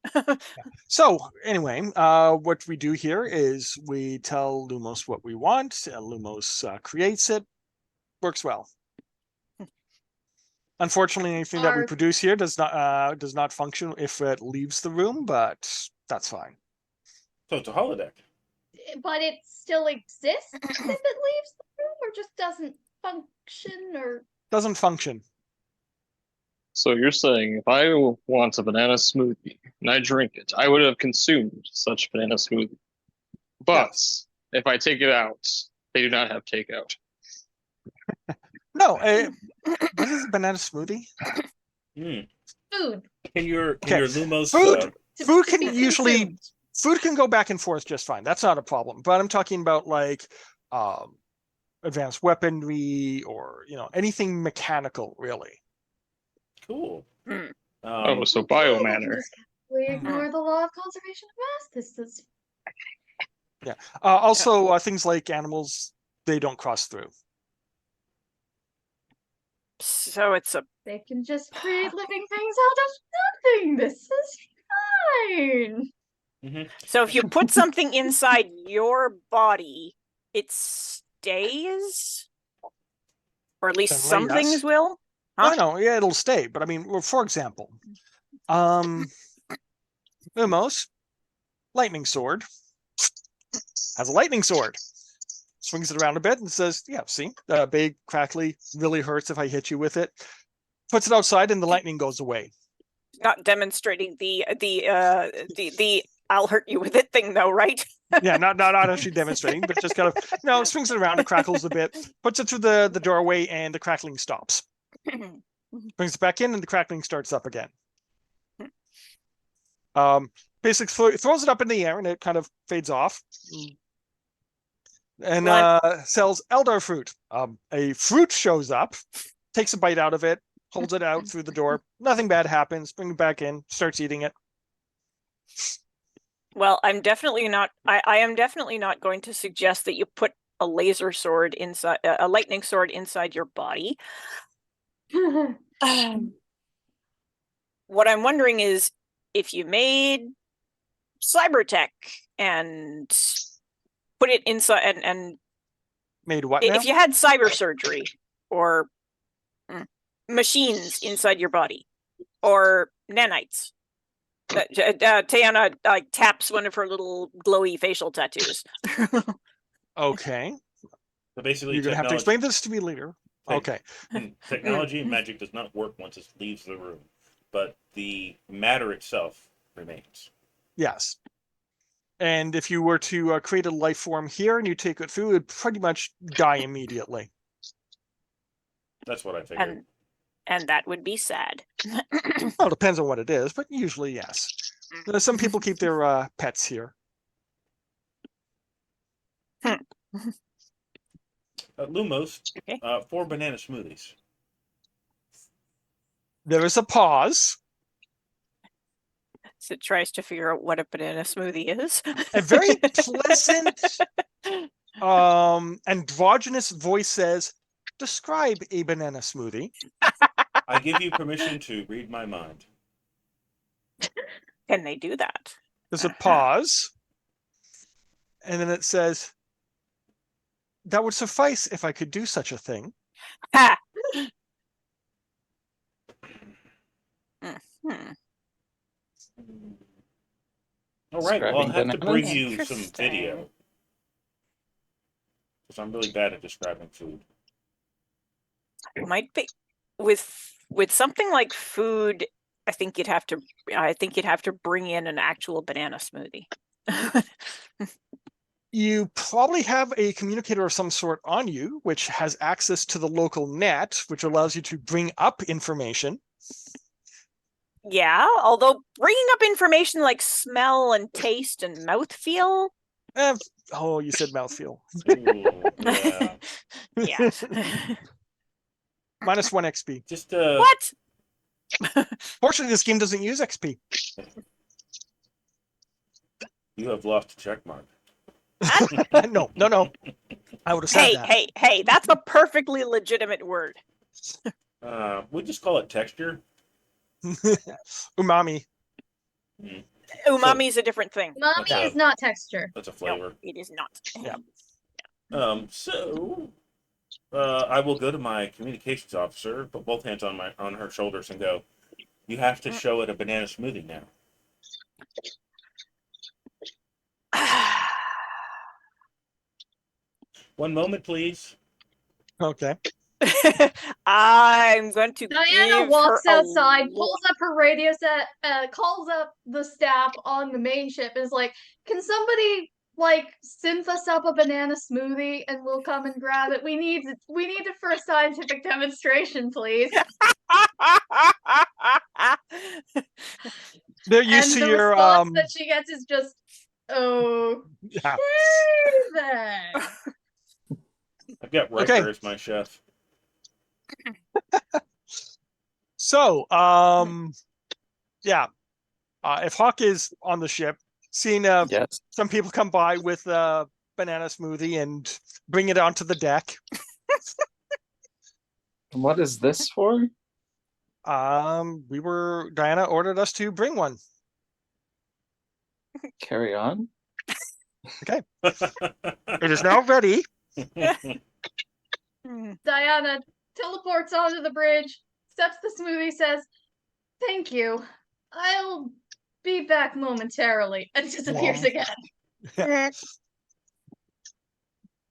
anyway, what we do here is we tell Lumos what we want. Lumos creates it. Works well. Unfortunately, anything that we Are- produce here does not function if it leaves the room, but that's fine. So it's a holodeck. But it still exists if it leaves the room, or just doesn't function, or Doesn't function. So you're saying if I want a banana smoothie and I drink it, I would have consumed such banana smoothie. But if I take it out, they do not have takeout. No, what is a banana smoothie? food. Can your Okay. Lumos Food. to- Food to can be usually consumed. food can go back and forth just fine. That's not a problem. But I'm talking about like advanced weaponry or anything mechanical, really. cool. Hmm. So Okay, we can biomanner. just carefully ignore the law of conservation of mass. This is Also, things like animals, they don't cross through. So it's a they can just create living things out of nothing. This is fine. so if you put something inside your body, it stays? Or at least Generally, some things yes. will? Huh? I know, yeah, it'll stay. But I mean, well, for example, Lumos, lightning sword, has a lightning sword. Swings it around a bit and says, yeah, see, big, crackly, really hurts if I hit you with it. Puts it outside and the lightning goes away. Not demonstrating the I'll hurt you with it thing though, right? Yeah, not actually demonstrating, but just kind of, swings it around and crackles a bit, puts it through the doorway and the crackling stops. Brings it back in and the crackling starts up again. Basically throws it up in the air and it kind of fades off. And sells Eldar fruit. A fruit shows up, takes a bite out of it, holds it out through the door. Nothing bad happens. Bring it back in, starts eating it. Well, I'm definitely not. I am definitely not going to suggest that you put a laser sword inside, a lightning sword inside your body. What I'm wondering is if you made cybertech and put it inside, and Made what now? if you had cyber surgery or machines inside your body or nanites. Tayana taps one of her little glowy facial tattoos. Okay. So basically, You're going to have to explain this to me later. Okay. Technology and magic does not work once it leaves the room, but the matter itself remains. Yes. And if you were to create a life form here and you take it through, it would pretty much die immediately. That's what I figured. And that would be sad. Well, it depends on what it is, but usually, yes. Some people keep their pets here. Lumos, Okay. 4 banana smoothies. There is a pause. So it tries to figure out what a banana smoothie is. A very pleasant, androgynous voice says, describe a banana smoothie. I give you permission to read my mind. Can they do that? There's a pause. And then it says, that would suffice if I could do such a thing. Ha! All right, well, I'll describing have to bring bananas. you some video. Interesting. Because I'm really bad at describing food. Might be with something like food. I think you'd have to bring in an actual banana smoothie. You probably have a communicator of some sort on you, which has access to the local net, which allows you to bring up information. Yeah, although bringing up information like smell and taste and mouthfeel. Oh, you said mouthfeel. Ooh, yeah. Yeah. -1 XP. Just What? Fortunately, this game doesn't use XP. You have lost a check mark. No. I would have said Hey, that. hey, that's a perfectly legitimate word. We just call it texture. Umami. Umami is a different thing. Mommy Okay. is not texture. That's a No, flavor. it is not. Yeah. So I will go to my communications officer, put both hands on her shoulders, and go, "You have to show it a banana smoothie now." One moment, please. Okay. I'm going to Diana give walks her a outside, lo- pulls up her radio set, calls up the staff on the main ship, and is like, "Can somebody like synth us up a banana smoothie, and we'll come and grab it? We need it for a scientific demonstration, please." They're used And to the your response that she gets is just, "Okay yeah. then." I've got Riker Okay. as my chef. So, yeah. If Hawk is on the ship, seeing Yes. some people come by with a banana smoothie and bring it onto the deck. What is this for? Diana ordered us to bring one. Carry on. It is now ready. Diana teleports onto the bridge, steps the smoothie, says, "Thank you. I'll be back momentarily," and disappears Wow. again.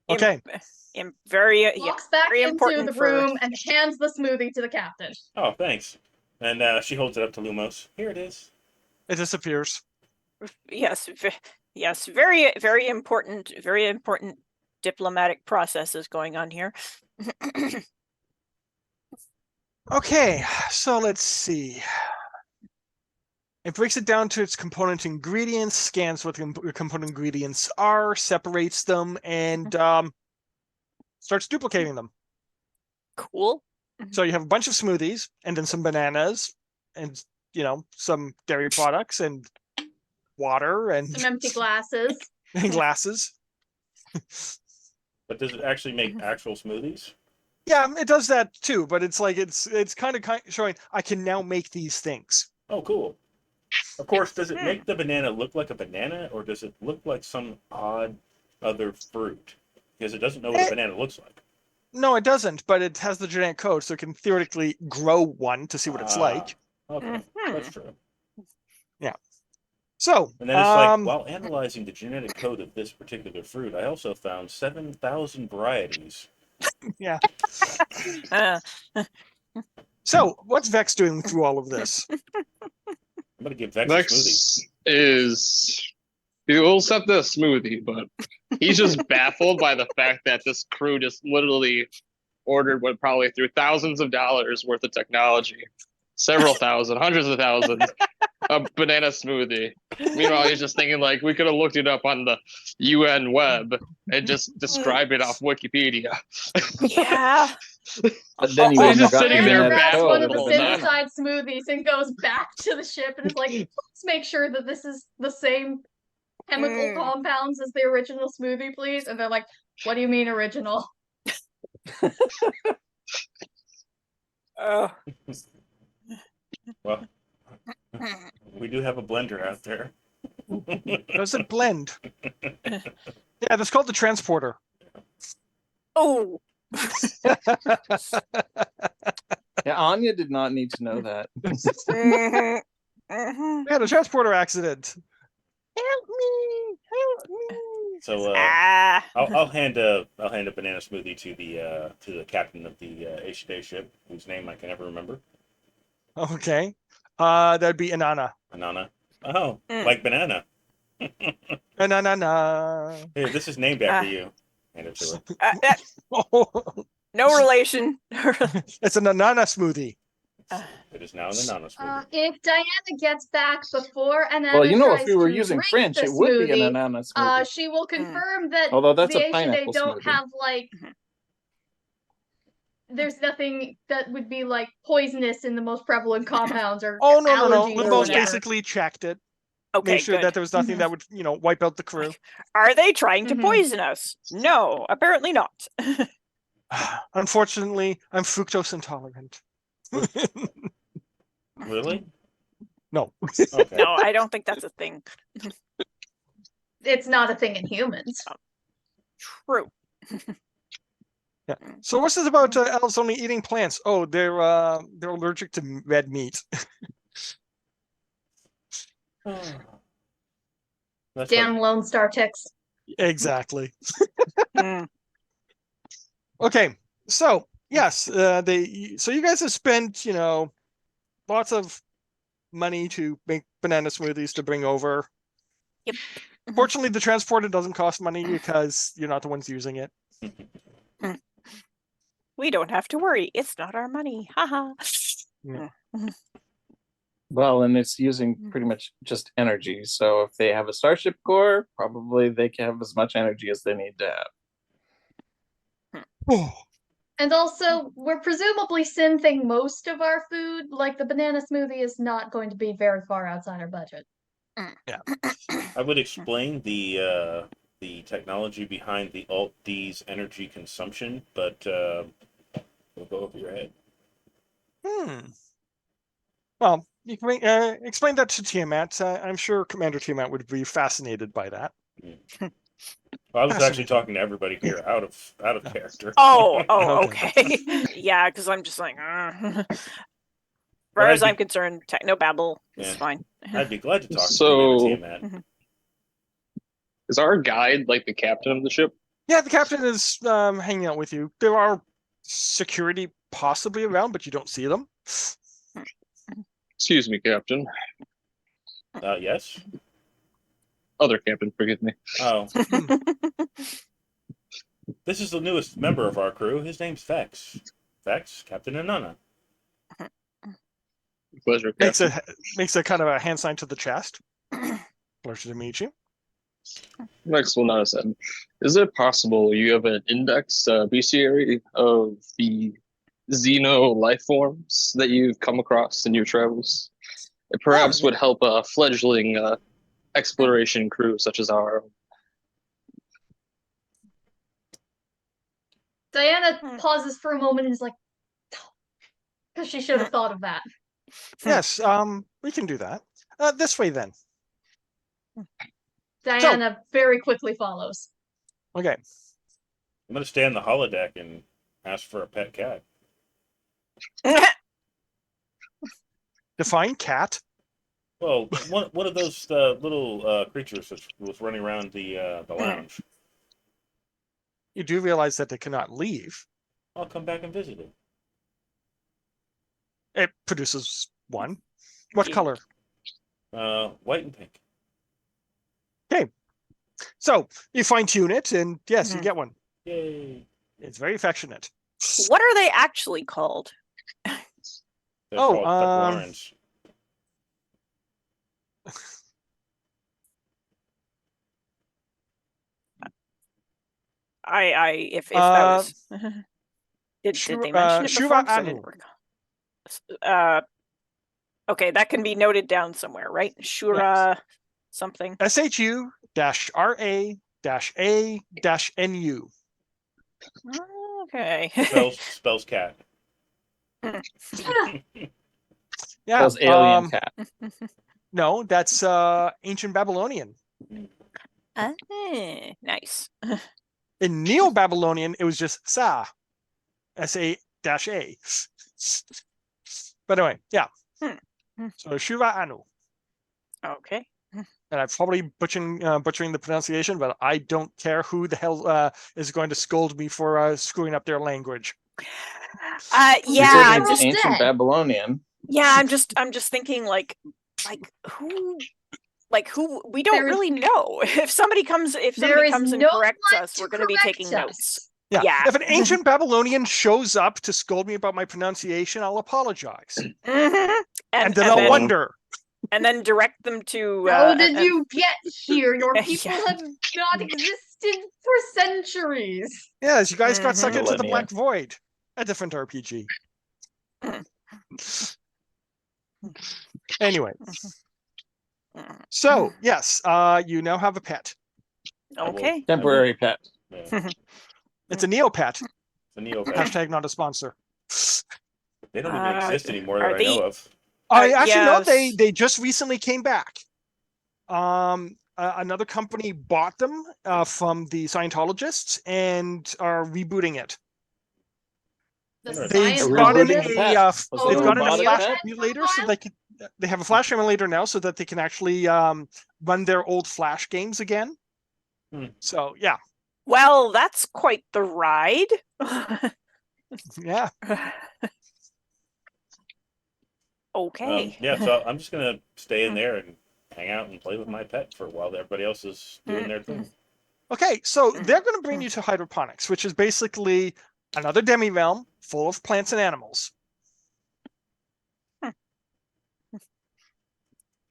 Okay. Very Walks back very into important the for- room and hands the smoothie to the captain. Oh, thanks. And she holds it up to Lumos. Here it is. It disappears. yes, yes, very important diplomatic processes going on here. Okay, so let's see. It breaks it down to its component ingredients, scans what the component ingredients are, separates them, and starts duplicating them. Cool. So you have a bunch of smoothies, and then some bananas, and some dairy products, and water, and Some empty glasses. and glasses. But does it actually make actual smoothies? Yeah, it does that too, but it's like it's kind of showing I can now make these things. Oh, cool. Of course, does it make the banana look like a banana, or does it look like some odd other fruit? Because it doesn't know what a banana looks like. No, it doesn't, but it has the genetic code, so it can theoretically grow one to see what it's like. Okay, that's true. So, And then it's like, while analyzing the genetic code of this particular fruit, I also found 7,000 varieties. yeah. Uh, So, what's Vex doing through all of this? I'm gonna give Vex a smoothie. Vex is he will accept this smoothie, but he's just baffled by the fact that this crew just literally ordered what probably through thousands of dollars worth of technology, several thousand, hundreds of thousands, a banana smoothie. Meanwhile, he's just thinking like we could have looked it up on the UN web and just described it off Wikipedia. yeah. But then you Oh, wouldn't he's have just gotten sitting the there Diana genetic grabs code one of of the a banana. synthesized smoothies and goes back to the ship and is like, "Let's make sure that this is the same chemical compounds as the original smoothie, please." And they're like, "What do you mean original?" Oh. Well, we do have a blender out there. Does it blend? Yeah, that's called the transporter. Oh. Yeah, Anya did not need to know that. Mhm. Mhm. Yeah, the transporter accident. Help me! Help me! So Ah. I'll hand a banana smoothie to the captain of the Aishide ship, whose name I can never remember. Okay. That'd be Inanna. Anana. Oh, Mm. like banana. Inanna. Here, this is named after Ah. you. Hand it to her. No relation. It's an Inanna smoothie. It is now an Anana smoothie. If Diana gets back before Anana Well, you know, if tries we were to using drink French, the it would be an smoothie, ananas smoothie. she will confirm that Although that's the a pineapple Aishide don't smoothie. have like there's nothing that would be like poisonous in the most prevalent compounds or Oh, no. allergies or Limbo's whatever. basically checked it. Okay, Made sure good. that there was nothing Mhm. that would, wipe out the crew. Are they trying to Mhm. poison us? No, apparently not. Unfortunately, I'm fructose intolerant. Really? No. Okay. No, I don't think that's a thing. It's not a thing in humans. True. So what's this about elves only eating plants? Oh, they're allergic to red meat. That's Damn like, Lone Star ticks. Exactly. Mm. Okay, so yes, so you guys have spent lots of money to make banana smoothies to bring over. Yep. Fortunately, the transporter doesn't cost money because you're not the ones using it. We don't have to worry. It's not our money. Haha. Yeah. Well, and it's using pretty much just energy. So if they have a starship core, probably they can have as much energy as they need to have. Oh, And also, we're presumably synthing most of our food. Like the banana smoothie is not going to be very far outside our budget. I would explain the technology behind the Alt D's energy consumption, but we'll go over your head. Well, you can explain that to Tiamat. I'm sure Commander Tiamat would be fascinated by that. Well, I was actually Fascinating. talking to everybody here out of character. Oh, Okay. okay. Yeah, because I'm just like, as But far I'd as be- I'm concerned, technobabble is Yeah. fine. I'd be glad to talk to So- Commander Tiamat. Is our guide like the captain of the ship? Yeah, the captain is hanging out with you. There are security possibly around, but you don't see them. Excuse me, Captain. Yes. Other captain, forgive me. Oh, this is the newest member of our crew. His name's Vex. Vex, Captain Anana. Pleasure, Makes Captain. makes a kind of a hand sign to the chest. Pleasure to meet you. Next one, not said. Is it possible you have an index bestiary of the xeno life forms that you've come across in your travels? It perhaps would help a fledgling exploration crew such as our own. Diana pauses for a moment and is like, because she should have thought of that. Yes, we can do that. This way then. Diana very quickly follows. Okay. I'm gonna stay on the holodeck and ask for a pet cat. Define cat. Well, one of those little creatures that was running around the lounge. You do realize that they cannot leave. I'll come back and visit it. It produces one. What color? White and pink. So you fine tune it, and yes, you get one. Yay! It's very affectionate. What are they actually called? They're Oh, called Fecklorans. If that was did they mention it Shura before? 'Cause I didn't Anu. recall. Okay, that can be noted down somewhere, right? Shura something. SHU-RA-A-NU. Okay. Spells cat. Yeah. Those alien cat. No, that's ancient Babylonian. Nice. In Neo-Babylonian, it was just Sa. SA-A. But anyway, yeah. So Shuva Anu. Okay. and I'm probably butchering the pronunciation, but I don't care who the hell is going to scold me for screwing up their language. Yeah, You said I'm it's just ancient Babylonian. I'm just thinking like who we don't There is- really know. If somebody comes and no corrects one us, to we're going to be correct taking us. notes. Yeah. Yeah. If an ancient Babylonian shows up to scold me about my pronunciation, I'll apologize. Mhm. And then I'll then- wonder. and then direct them to How did you get here? Your Yeah. people have not existed for centuries. Yes, you guys got sucked into the Millennia. Black Void. A different RPG. Anyway. So, yes, you now have a pet. Okay. Temporary pet. Yeah. It's a Neopet. It's a Neopet. Hashtag not a sponsor. They don't even exist anymore are that I know they- of. Actually, no, yes. they just recently came back. Another company bought them from the Scientologists and are rebooting it. The Interesting. They've gotten Rebooting the pet. Was it they've a gotten a robotic flash pet? emulator so they have a flash emulator now so that they can actually run their old Flash games again. Hmm. So yeah, Well, that's quite the ride. yeah. Okay. Yeah, so I'm just gonna stay in there and hang out and play with my pet for a while. Everybody else is doing their thing. Okay, so they're going to bring you to hydroponics, which is basically another demi realm full of plants and animals.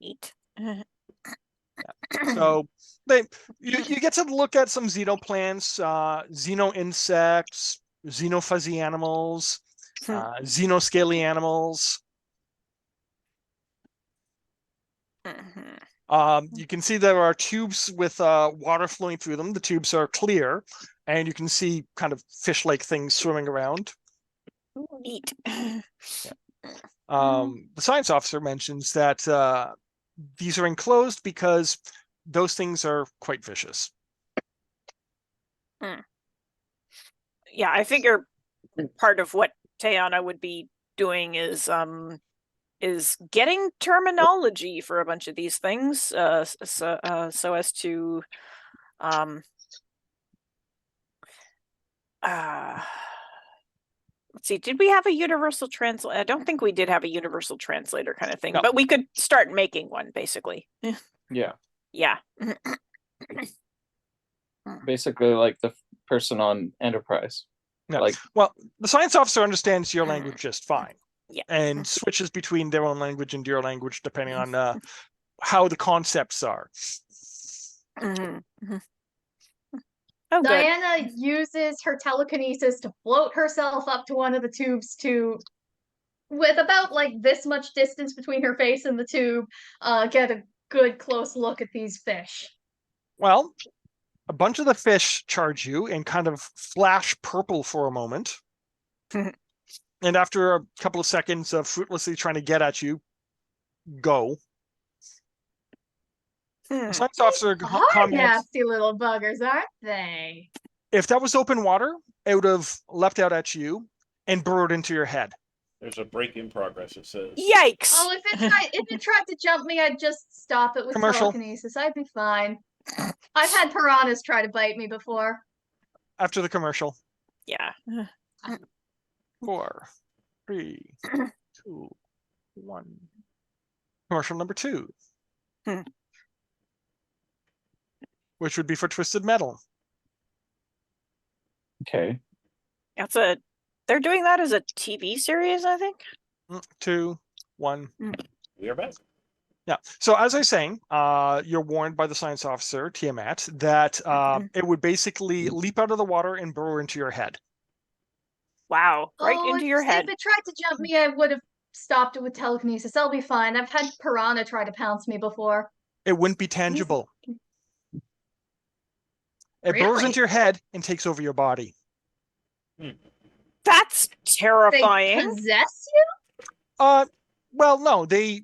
Neat. So you get to look at some xenoplants, xeno insects, xeno fuzzy animals, xeno scaly animals. You can see there are tubes with water flowing through them. The tubes are clear, and you can see kind of fish-like things swimming around. Neat. The science officer mentions that these are enclosed because those things are quite vicious. Yeah, I figure part of what Tayana would be doing is getting terminology for a bunch of these things, so as to let's see, did we have a universal translator? I don't think we did have a universal translator kind of thing, No. but we could start making one basically. Yeah. Yeah. Basically like the person on Enterprise. No. Like Well, the science officer understands your language just fine. Yeah. And switches between their own language and your language depending on how the concepts are. Oh, good. Diana uses her telekinesis to float herself up to one of the tubes with about like this much distance between her face and the tube, get a good close look at these fish. Well, a bunch of the fish charge you and kind of flash purple for a moment. And after a couple of seconds of fruitlessly trying to get at you, go. The science officer Hard comments, nasty little buggers, aren't they? if that was open water, it would have leapt out at you and burrowed into your head. There's a break in progress, it says. Yikes! Oh, if it tried to jump me, I'd just stop it with Commercial. telekinesis. I'd be fine. I've had piranhas try to bite me before. After the commercial. Yeah. 4, 3, 2, 1. Commercial number 2. Which would be for Twisted Metal. okay. They're doing that as a TV series, I think. 2, 1. We are back. Yeah. So as I was saying, you're warned by the science officer, Tiamat, that it would basically leap out of the water and burrow into your head. Wow, right Oh, into your head. If it tried to jump me, I would have stopped it with telekinesis. I'll be fine. I've had piranha try to pounce me before. It wouldn't be tangible. It burrows Really? into your head and takes over your body. That's They terrifying. possess you? Well, no, they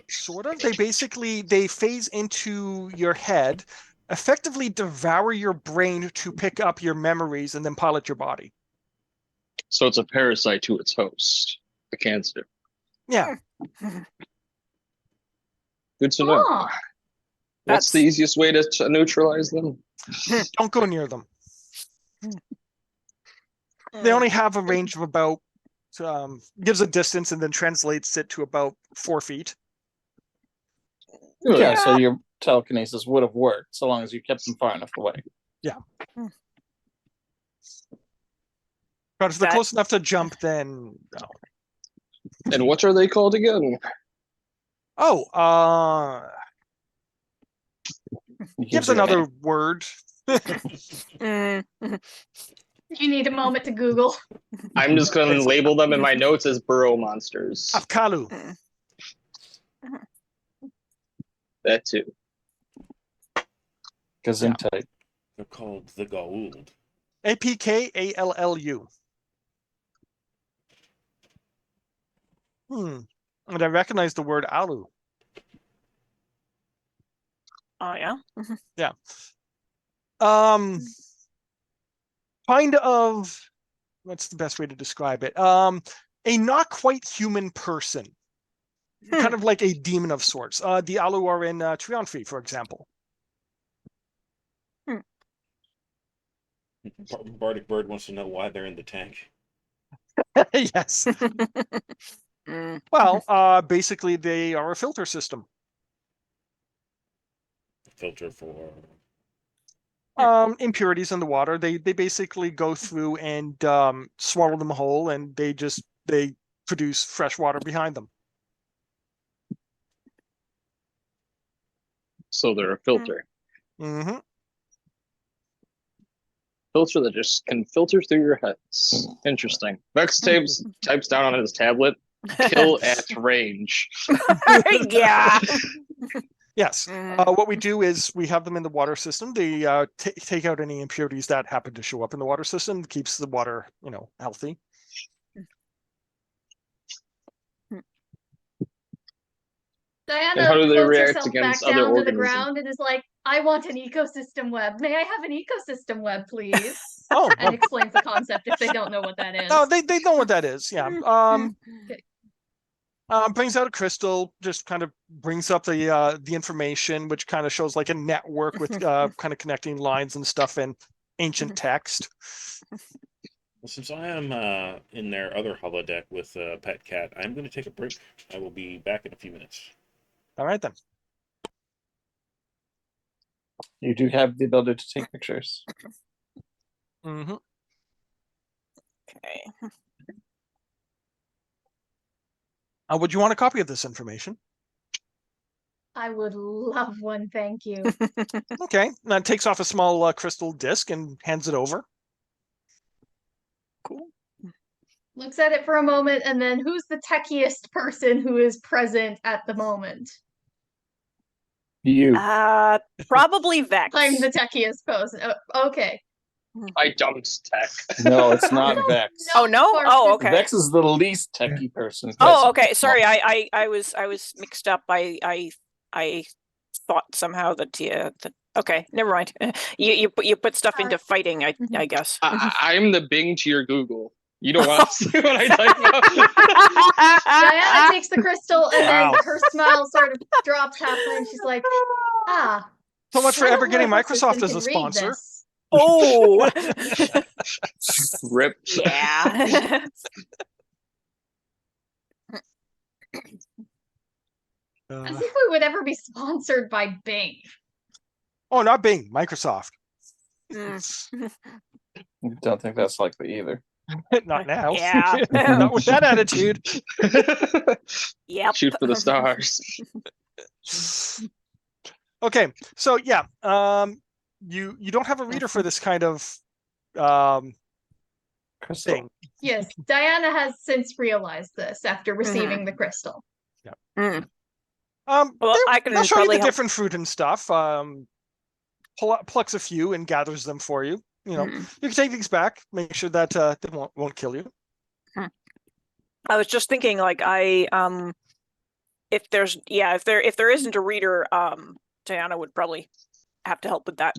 sort of. They phase into your head, effectively devour your brain to pick up your memories and then pilot your body. So it's a parasite to its host, the cancer. Yeah. Good to know. Huh. What's the easiest way to neutralize them? Don't go near them. They only have a range of about, gives a distance and then translates it to about 4 feet. Yeah, so your telekinesis would have worked so long as you kept them far enough away. Yeah. But if they're close enough to jump, then no. And what are they called again? Oh, gives another word. Mm. You need a moment to Google. I'm just going to label them in my notes as burrow monsters. Apkalu. That too. Gesundheit. They're called the Goa'uld. Apkallu. And I recognize the word alu. Oh yeah. Yeah. Kind of, what's the best way to describe it? A not quite human person. Kind of like a demon of sorts. The alu are in Triumphi, for example. Bardic Bird wants to know why they're in the tank. Yes. Well, basically they are a filter system. Filter for Impurities in the water. They basically go through and swallow them whole, and they produce fresh water behind them. So they're a filter. Mm-hmm. Filter that just can filter through your heads. Interesting. Vex types down on his tablet, kill at range. Yeah. Yes. What we do is we have them in the water system. They take out any impurities that happen to show up in the water system. Keeps the water, healthy. Diana And how do they floats react herself back against other down to the organisms? ground and is like, I want an ecosystem web. May I have an ecosystem web, please? Oh, And explains the concept if they don't know what that is. oh, they know what that is. Yeah. Brings out a crystal, just kind of brings up the information, which kind of shows like a network with kind of connecting lines and stuff in ancient text. Well, since I am in their other holodeck with Pet Cat, I'm going to take a break. I will be back in a few minutes. All right, then. You do have the ability to take pictures. Mm-hmm. Okay. Would you want a copy of this information? I would love one, thank you. Okay. Now it takes off a small crystal disc and hands it over. Cool. Looks at it for a moment, and then who's the techiest person who is present at the moment? You. Probably Vex. I'm the techiest person. Okay. I dumped tech. No, it's not Vex. Oh no! far Oh, okay. Vex is the least techie person. Oh, present. okay. Sorry, I was mixed up. I thought somehow that okay, never mind. You put stuff into fighting. I guess. I'm the Bing to your Google. You don't want to see what I type about. Diana takes the crystal, and then her smile sort of drops halfway, and she's like, So much for I don't ever getting know if Microsoft system as a can read sponsor. this. Oh. Rip. Yeah. As if we would ever be sponsored by Bing. Oh, not Bing, Microsoft. Don't think that's likely either. Not now. Yeah. Not with that attitude. Yep. Shoot for the stars. Okay, so yeah, you don't have a reader for this kind of Crystal. thing. Yes, Diana has since realized this after receiving the crystal. Mm. Well, I can they'll show you probably the help. different fruit and stuff. Plucks a few and gathers them for you. You can take these back. Make sure that they won't kill you. I was just thinking, like, if there isn't a reader, Diana would probably have to help with that.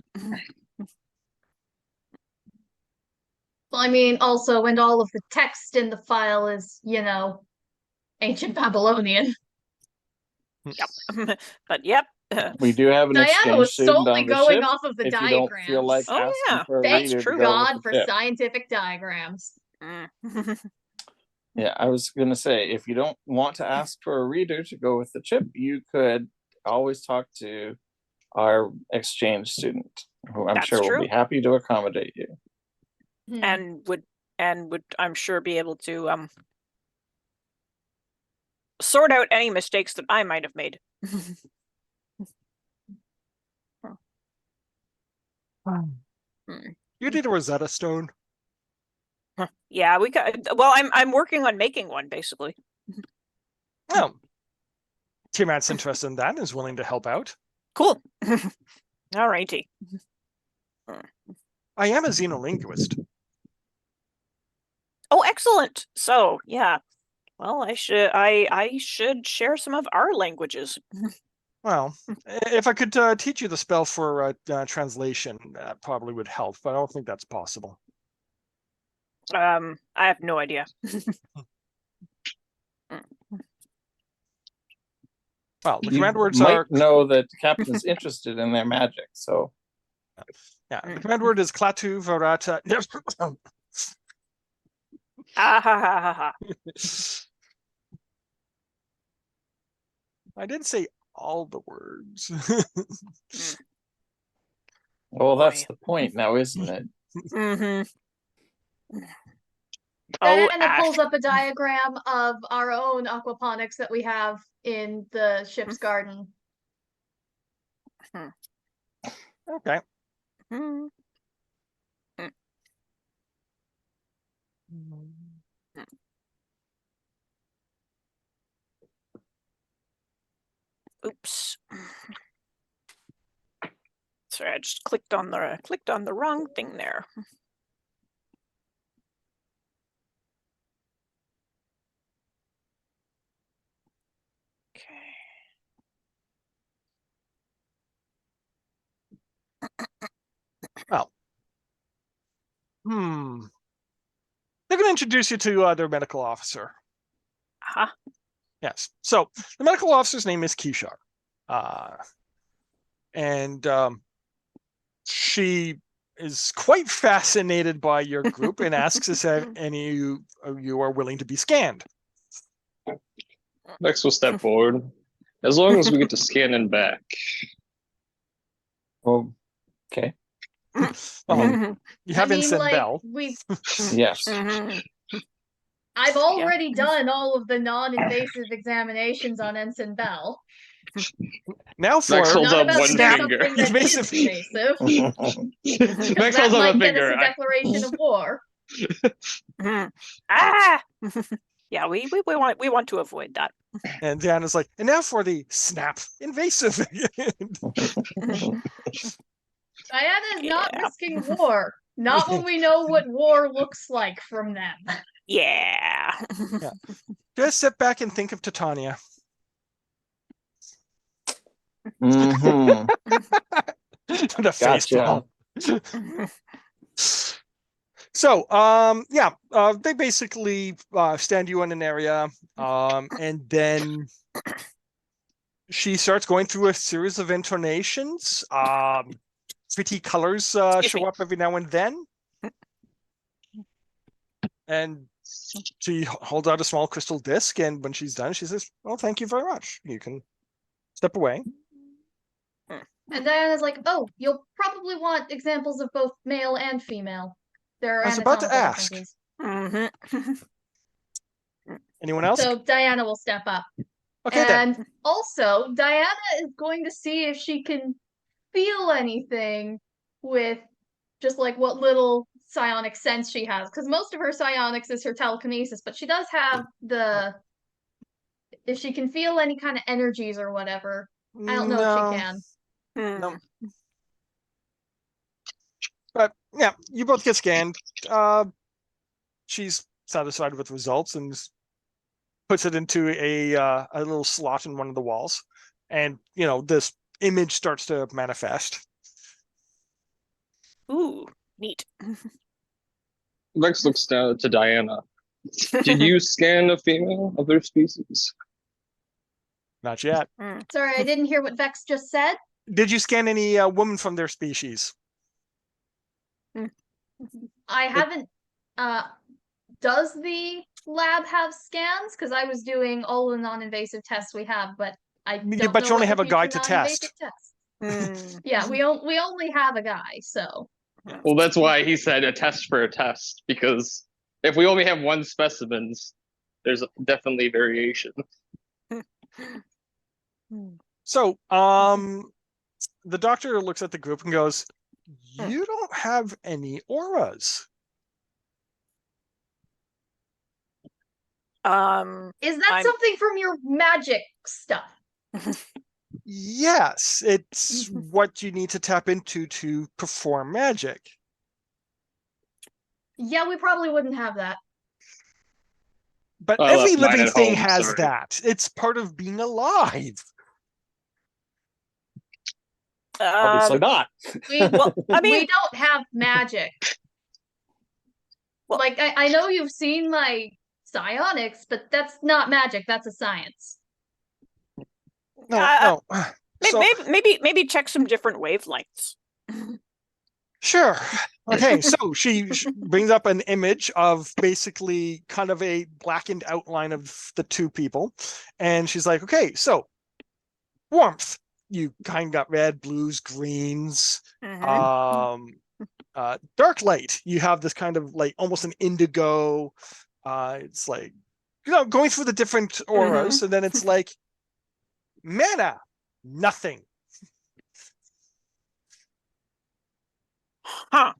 Well, I mean, also, and all of the text in the file is, ancient Babylonian. Yep. But yep. We do have an Diana exchange was student solely on the going ship. off of the If you diagrams. don't feel like Oh, asking yeah. for a Thanks reader to go God with for the ship. scientific diagrams. Yeah, I was gonna say, if you don't want to ask for a reader to go with the chip, you could always talk to our exchange student, who I'm That's sure will true. be happy to accommodate you. Hmm. and would I'm sure be able to sort out any mistakes that I might have made. You need a Rosetta Stone. Yeah, we got. Well, I'm working on making one basically. Oh, Tiamat's interested in that and is willing to help out. Cool. All righty. I am a xenolinguist. Oh, excellent. So yeah. Well, I should share some of our languages. Well, if I could teach you the spell for translation, that probably would help, but I don't think that's possible. I have no idea. Well, the You command words might are know that the captain's interested in their magic, so the command word is Klaatu Varata. Ah ha ha ha ha. I didn't say all the words. well, that's Boy. the point now, isn't it? Mm-hmm. Oh, Diana Ash. pulls up a diagram of our own aquaponics that we have in the ship's garden. Okay. Hmm. Oops. Sorry, I just clicked on the wrong thing there. Okay. Well. They're going to introduce you to their medical officer. Uh-huh. Yes. So the medical officer's name is Kishar. And she is quite fascinated by your group and asks if any of you are willing to be scanned. Vex will step forward. As long as we get to scan and back. Well, okay. Well, you have Ensign Bell. Yes. I've already done all of the non-invasive examinations on Ensign Bell. Now for Vex holds Not up about one to do finger. something that is Invasive. invasive. Vex That holds up might a get us finger. a declaration of war. Ah. Yeah, we want to avoid that. And Diana's like, and now for the snap invasive. Diana is not Yeah. risking war. Not when we know what war looks like from them. Yeah. Yeah. Just sit back and think of Titania. Mhm. The face Gotcha. palm. So, they basically stand you in an area, and then she starts going through a series of intonations. Pretty colors show up every now and then. And she holds out a small crystal disc, and when she's done, she says, well, thank you very much. You can step away. And Diana's like, oh, you'll probably want examples of both male and female. There are I was about to anatomical ask. differences. Anyone else? So Diana will step up. Okay, and then. also, Diana is going to see if she can feel anything with just like what little psionic sense she has. Because most of her psionics is her telekinesis, but she does have if she can feel any kind of energies or whatever. I don't know if she can. No. But yeah, you both get scanned. She's satisfied with results and puts it into a little slot in one of the walls, and this image starts to manifest. Ooh, neat. Vex looks down to Diana. Did you scan a female of their species? Not yet. Sorry, I didn't hear what Vex just said. Did you scan any women from their species? I haven't. Does the lab have scans? Because I was doing all the non-invasive tests we have, but I don't Yeah, but know you only what have the a guy future to non-invasive test. tests. Yeah, we only have a guy, so. Well, that's why he said a test for a test, because if we only have one specimen, there's definitely variation. So, the doctor looks at the group and goes, "You don't have any auras." Is that I'm- something from your magic stuff? Yes, it's what you need to tap into to perform magic. Yeah, we probably wouldn't have that. But I every left mine living at thing home, has sorry. that. It's part of being alive. Obviously not. We well, I mean, we don't have magic. Well- Like I know you've seen like psionics, but that's not magic. That's a science. No. So, maybe check some different wavelengths. sure. Okay, so she brings up an image of basically kind of a blackened outline of the two people. And she's like, okay, so warmth. You kind of got red, blues, greens. Mhm. Dark light. You have this kind of like almost an indigo. It's like, going through the different auras. And then it's like, mana, nothing. Huh.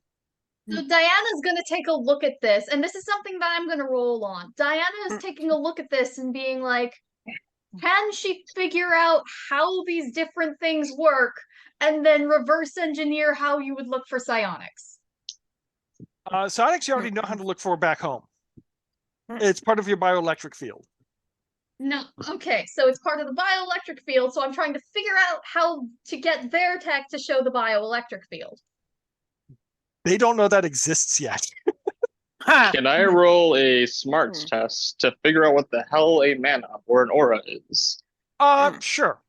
So Diana's gonna take a look at this, and this is something that I'm gonna roll on. Diana is taking a look at this and being like, can she figure out how these different things work and then reverse engineer how you would look for psionics? Psionics, you already know how to look for back home. It's part of your bioelectric field. No, okay, so it's part of the bioelectric field, so I'm trying to figure out how to get their tech to show the bioelectric field. They don't know that exists yet. Can I roll a smarts test to figure out what the hell a mana or an aura is? Sure.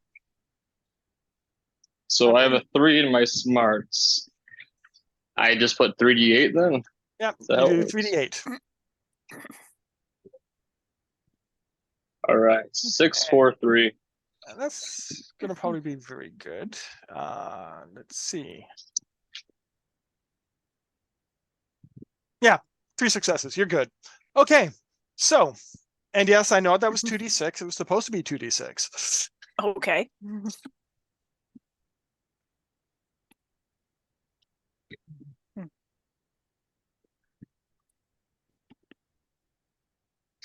So I have a 3 in my smarts. I just put 3d8 then? Yep, That you do works. 3d8. All right, 6, 4, 3. That's going to probably be very good. Let's see. Yeah, 3 successes. You're good. Okay, so, and yes, I know that was 2d6. It was supposed to be 2d6. Okay.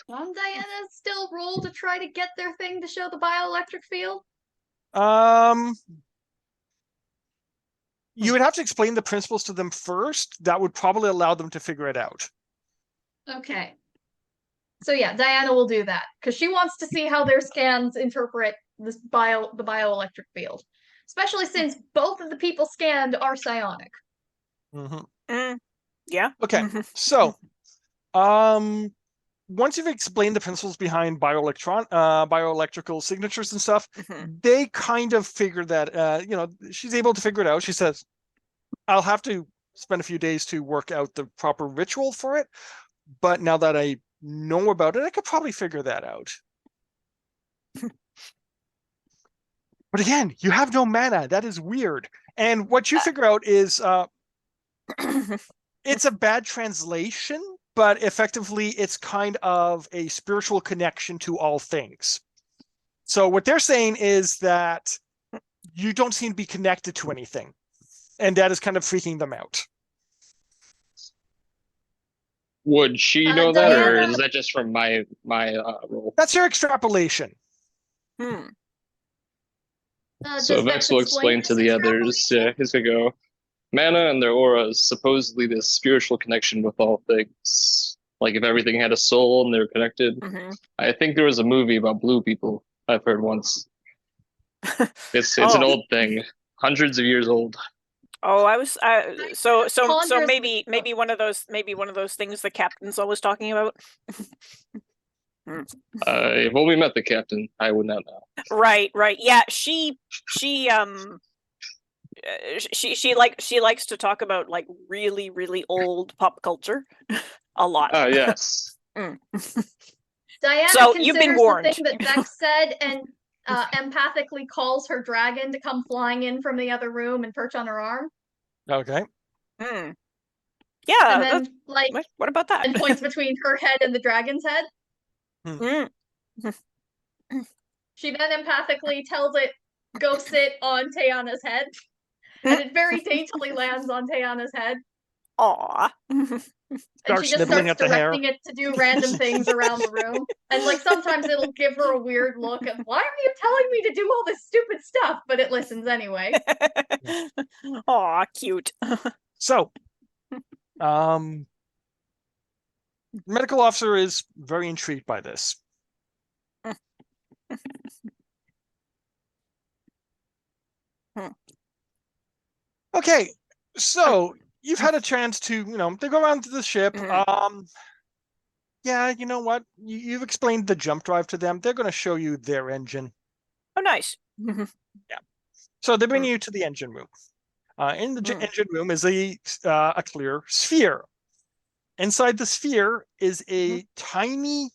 Can Diana still roll to try to get their thing to show the bioelectric field? You would have to explain the principles to them first. That would probably allow them to figure it out. Okay. So yeah, Diana will do that because she wants to see how their scans interpret the bioelectric field, especially since both of the people scanned are psionic. Yeah. Okay, so, once you've explained the principles behind bioelectrical signatures and stuff, they kind of figure that, she's able to figure it out. She says, I'll have to spend a few days to work out the proper ritual for it. But now that I know about it, I could probably figure that out. But again, you have no mana. That is weird. And what you figure out is it's a bad translation, but effectively it's kind of a spiritual connection to all things. So what they're saying is that you don't seem to be connected to anything. And that is kind of freaking them out. Would she know that, or Diana- is that just from my roll? That's your extrapolation. So Vex will explain to this the others. Yeah, he's gonna go. Mana and their aura is supposedly this spiritual connection with all things. Like if everything had a soul and they were connected. I think there was a movie about blue people I've heard once. It's an old thing, hundreds of years old. Oh, I was so Ponderous- maybe one of those things the captain's always talking about. Well, we met the captain. I would not know. Right. Yeah, she likes to talk about like really old pop culture a lot. Yes. Diana So, you've been considers warned. the thing that Vex said and empathically calls her dragon to come flying in from the other room and perch on her arm. Okay. Yeah, And then, like, what about that? and points between her head and the dragon's head. Mm. She then empathically tells it, go sit on Tayana's head. And it very daintily lands on Tayana's head. Aw. And she just nibbling starts at the hair. directing it to do random things around the room. And like sometimes it'll give her a weird look of, why are you telling me to do all this stupid stuff? But it listens anyway. Aw, cute. So, medical officer is very intrigued by this. Okay, so you've had a chance to, they go around to the ship. Yeah, you know what? You've explained the jump drive to them. They're going to show you their engine. Oh, nice. So they bring you to the engine room. In the engine room is a clear sphere. Inside the sphere is a tiny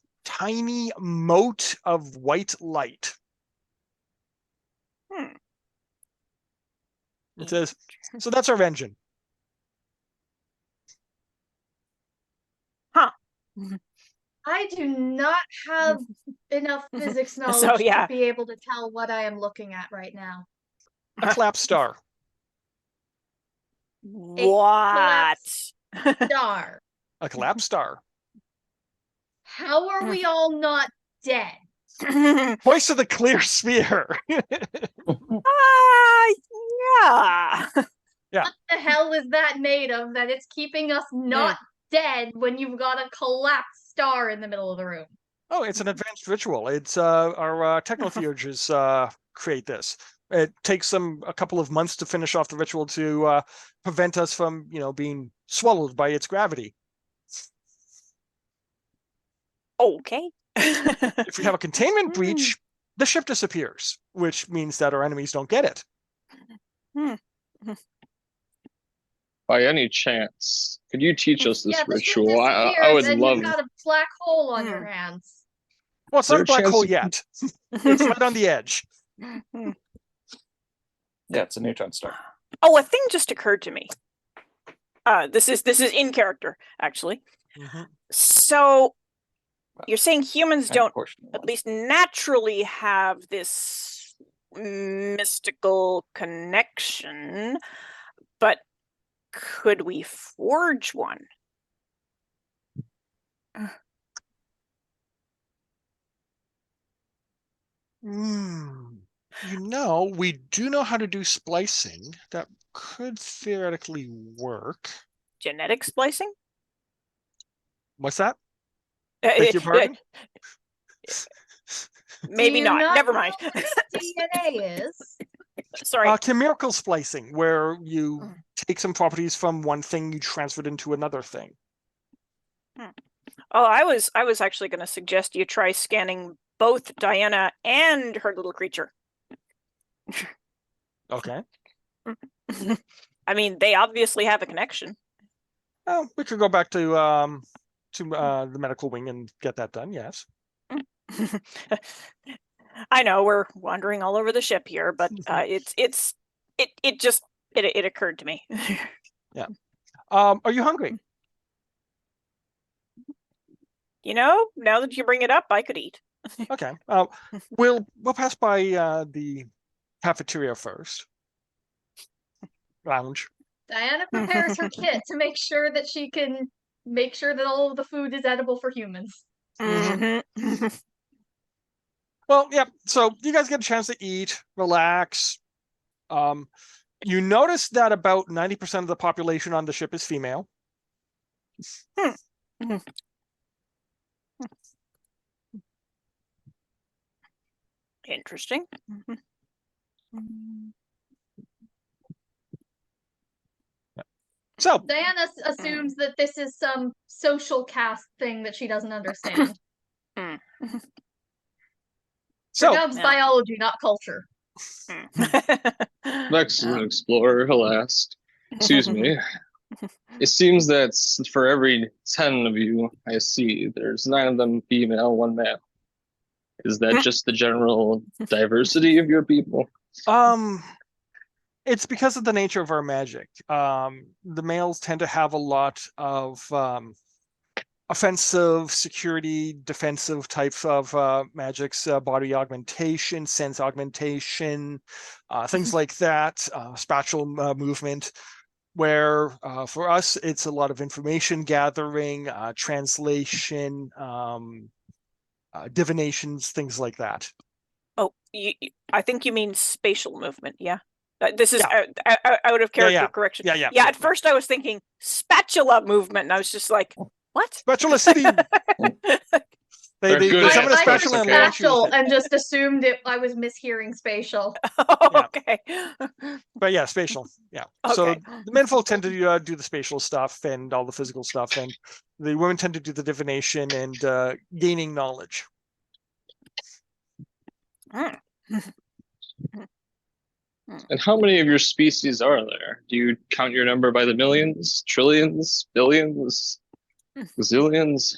mote of white light. It says, so that's our engine. Huh. I do not have enough physics knowledge yeah. to be able to tell what I am looking at right now. A collapsed star. What? Star. A collapsed star. How are we all not dead? Voice of the clear sphere. Yeah. What the hell is that made of that it's keeping us not dead when you've got a collapsed star in the middle of the room? Oh, it's an advanced ritual. It's our technotheurges create this. It takes them a couple of months to finish off the ritual to prevent us from, being swallowed by its gravity. Okay. If we have a containment breach, the ship disappears, which means that our enemies don't get it. By any chance, could you teach us this Yeah, the ship ritual? I would disappears, love. and you've got a black hole on your hands. Well, it's Is there not a a black chance hole you- yet. It's right on the edge. Yeah, it's a neutron star. Oh, a thing just occurred to me. This is in character, actually. So you're saying humans don't at least naturally have this mystical connection, but could we forge one? We do know how to do splicing. That could theoretically work. Genetic splicing? What's that? Beg your pardon? Maybe not. Never mind. Know what DNA is. Sorry. Chimerical splicing, where you take some properties from one thing, you transfer it into another thing. Oh, I was actually going to suggest you try scanning both Diana and her little creature. Okay. I mean, they obviously have a connection. Oh, we could go back to the medical wing and get that done. Yes. I know we're wandering all over the ship here, but it just occurred to me. Yeah. Are you hungry? Now that you bring it up, I could eat. Okay. We'll pass by the cafeteria first. Lounge. Diana prepares her kit to make sure that she can make sure that all of the food is edible for humans. Well, yeah. So you guys get a chance to eat, relax. You notice that about 90% of the population on the ship is female. Interesting. So Diana assumes that this is some social caste thing that she doesn't understand. Mm. So, Nub's Yeah. biology, not culture. Vex is an explorer, alas. Excuse me. It seems that for every 10 of you I see, there's 9 of them female, 1 male. Is that just the general diversity of your people? it's because of the nature of our magic. The males tend to have a lot of offensive, security, defensive types of magics, body augmentation, sense augmentation, things like that, spatial movement, where for us, it's a lot of information gathering, translation, divinations, things like that. Oh, I think you mean spatial movement. Yeah. This is Yeah. out of character yeah. correction. Yeah. At first I was thinking spatula movement, and I was just like, what? Spatula City. They They're good summon a at I heard spatula and launch you with spatial it. and just assumed I was mishearing spatial. Oh, okay. But yeah, spatial. Yeah. So Okay. the menfolk tend to do the spatial stuff and all the physical stuff, and the women tend to do the divination and gaining knowledge. Mm. And how many of your species are there? Do you count your number by the millions, trillions, billions, gazillions?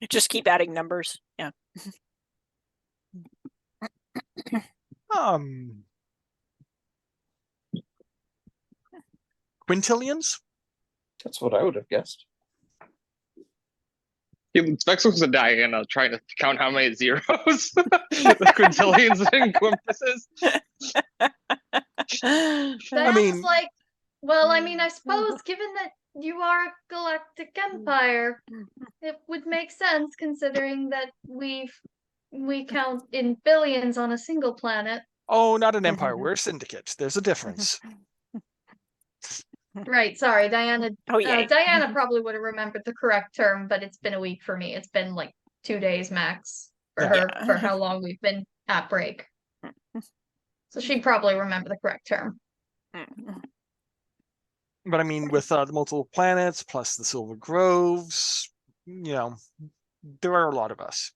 Just keep adding numbers. Yeah. Quintillions? That's what I would have guessed. Vex looks at Diana trying to count how many zeros the quintillions and quimpus's. Diana's like, well, I mean, I suppose given that you are a galactic empire, it would make sense considering that we count in billions on a single planet. Oh, not an empire. We're a syndicate. There's a difference. Right, sorry, Diana. Oh, yeah. Diana probably would have remembered the correct term, but it's been a week for me. It's been like 2 days max for Yeah. her Yeah. for how long we've been at break. So she'd probably remember the correct term. But I mean, with the multiple planets plus the Silver Groves, there are a lot of us.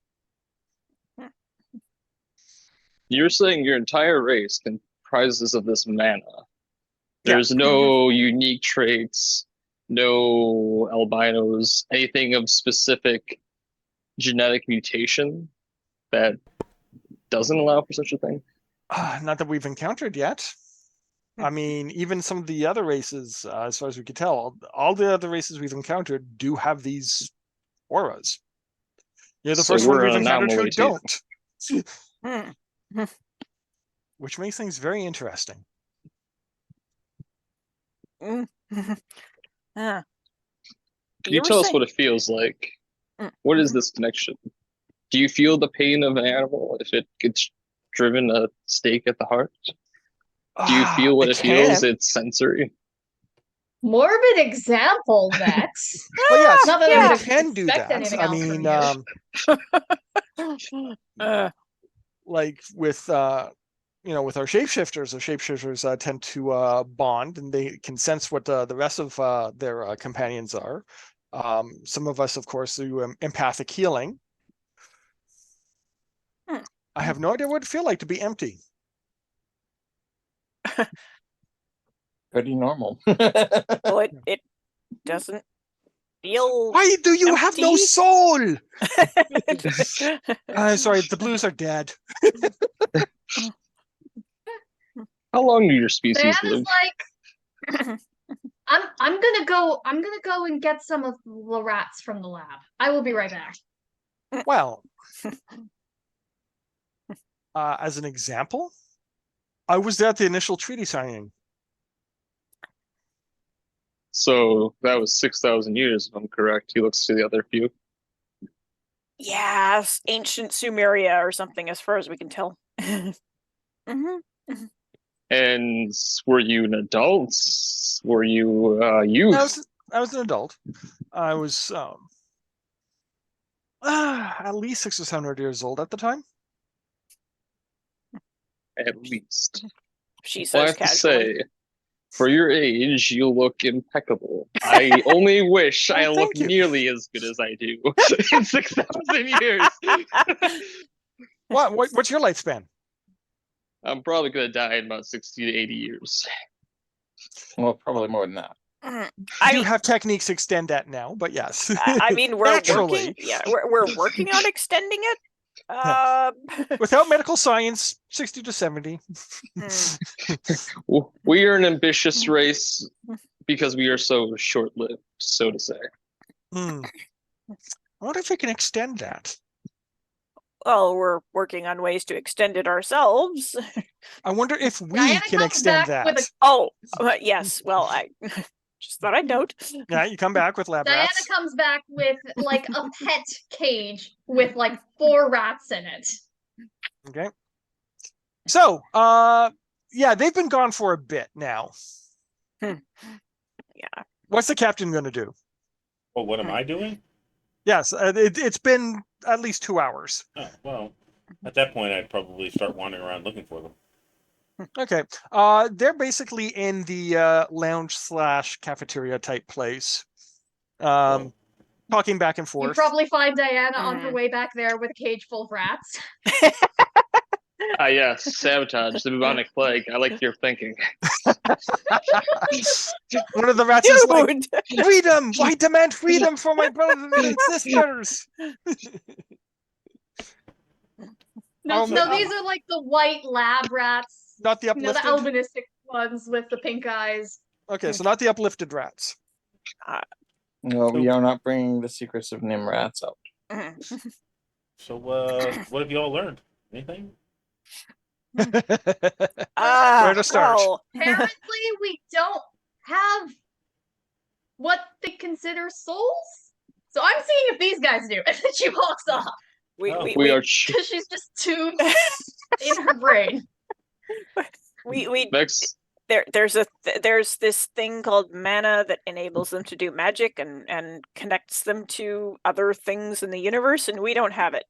You're saying your entire race comprises of this mana. Yeah. There's no unique traits, no albinos, anything of specific genetic mutation that doesn't allow for such a thing? Not that we've encountered yet. I mean, even some of the other races, as far as we can tell, all the other races we've encountered do have these auras. You're the So first one we're we've an encountered who anomaly, too. don't. Which makes things very interesting. Ah. Can you were tell us saying- what it feels like? What is this connection? Do you feel the pain of an animal if it gets driven a stake at the heart? Do you feel what it feels? It's sensory. Morbid example, Vex. Well, yes, Not that I we would can do expect that. anything I else mean, from like with with our shapeshifters tend to bond, and they can sense what the rest of their companions are. Some of us, of course, do empathic healing. I have no idea what it feels like to be empty. Pretty normal. Well, it doesn't feel. Why do you have no empty? soul? Sorry, the blues are dead. How long do your species Diana's live? like, I'm gonna go and get some of the rats from the lab. I will be right back. Well, as an example, I was there at the initial treaty signing. So that was 6,000 years, if I'm correct. He looks to the other few. Yes, ancient Sumeria or something, as far as we can tell. And were you an adult? Were you youth? I was an adult. I was at least 600 or 700 years old at the time. At least. She Well, I says have to casually. say, For your age, you look impeccable. I only wish I Oh, look thank you. nearly as good as I do in 6,000 years. What's your lifespan? I'm probably gonna die in about 60 to 80 years. Well, probably more than that. I I do mean, have techniques to extend that now, but yes. I mean, we're Naturally. working. Yeah, we're working on extending it. Without medical science, 60 to 70. We are an ambitious race because we are so short-lived, so to say. I wonder if we can extend that. Well, we're working on ways to extend it ourselves. I wonder if we Diana can comes extend back that. with Oh, yes. Well, I just thought I'd note. Yeah, you come back with lab Diana rats. comes back with like a pet cage with like 4 rats in it. Okay. So, yeah, they've been gone for a bit now. Yeah. What's the captain going to do? Well, what am I doing? Yes, it's been at least 2 hours. Oh, well, at that point, I'd probably start wandering around looking for them. Okay. They're basically in the lounge / cafeteria type place. Talking back and You forth. probably find Diana on her way back there with a cage full of rats. Ah, yes, sabotage, the bubonic plague. I like your thinking. One of the rats is like, Dude! freedom! I demand freedom for my brothers and sisters! No, Um, no, these are like the white lab rats. Not the You know, the uplifted? albinistic ones with the pink eyes. Okay, so not the uplifted rats. No, we are not bringing the secrets of Nimrats out. So, what have you all learned? Anything? Where to start? Well, Apparently, we don't have what they consider souls. So I'm seeing if these guys do. And then she walks off we, Oh, we, We we, are because she's just too in her brain. we Vex. there's this thing called mana that enables them to do magic and connects them to other things in the universe, and we don't have it.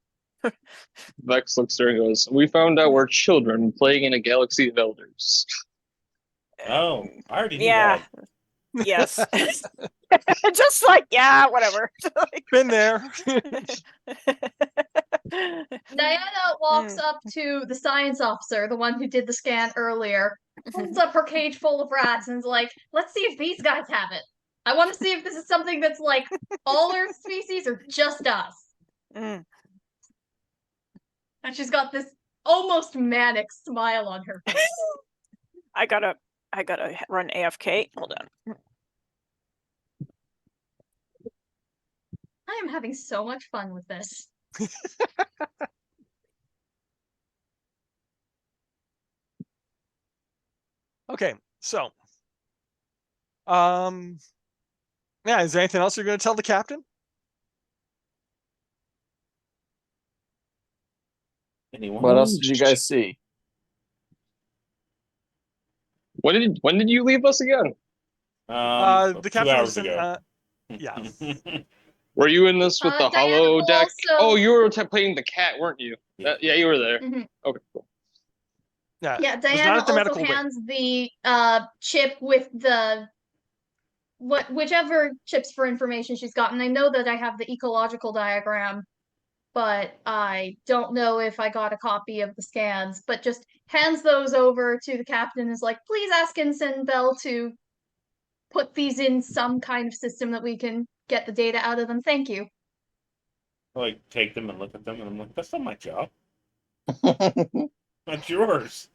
Vex looks there and goes, "We found out we're children playing in a galaxy of elders." Oh, I already knew Yeah. that. Yes. Just like, yeah, whatever. Been there. Diana walks up to the science officer, the one who did the scan earlier, holds up her cage full of rats, and is like, let's see if these guys have it. I want to see if this is something that's like all Earth species or just us. Mm. And she's got this almost manic smile on her face. I gotta run AFK. Hold on. I am having so much fun with this. Okay, so. Yeah, is there anything else you're going to tell the captain? Anyone? What else did you guys see? When did you leave us again? The 2 captain hours was in, ago. yeah. Were you in this with the Diana hollow will deck? also- Oh, you were playing the cat, weren't you? Yeah. Yeah, you were there. Mhm. Okay, cool. Yeah, Yeah, it was not Diana at the also medical wing. hands the chip with the whichever chips for information she's gotten. I know that I have the ecological diagram, but I don't know if I got a copy of the scans. But just hands those over to the captain and is like, please ask Ensign Bell to put these in some kind of system that we can get the data out of them. Thank you. I like take them and look at them, and I'm like, that's not my job. That's yours.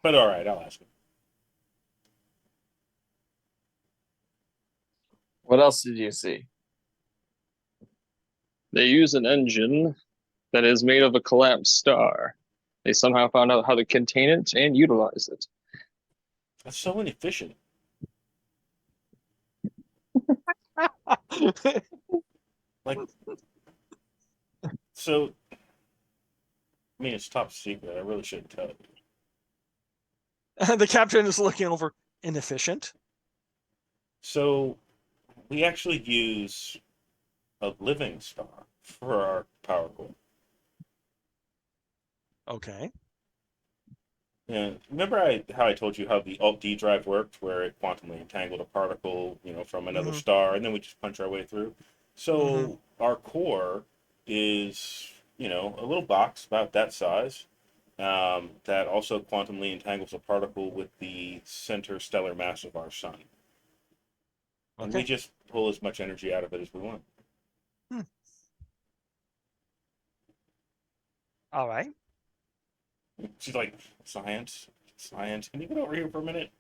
But all right, I'll ask him. What else did you see? They use an engine that is made of a collapsed star. They somehow found out how to contain it and utilize it. That's so inefficient. Like, so. I mean, it's top secret. I really shouldn't tell you. The captain is looking over. Inefficient. So, we actually use a living star for our power core. Okay. Yeah, remember how I told you how the Alt D drive worked, where it quantumly entangled a particle, from another Mhm. star, and then we just punch our way through. Mhm. So our core is, a little box about that size, that also quantumly entangles a particle with the center stellar mass of our sun, and we Okay. just pull as much energy out of it as we want. All right. She's like, science, science. Can you get over here for a minute?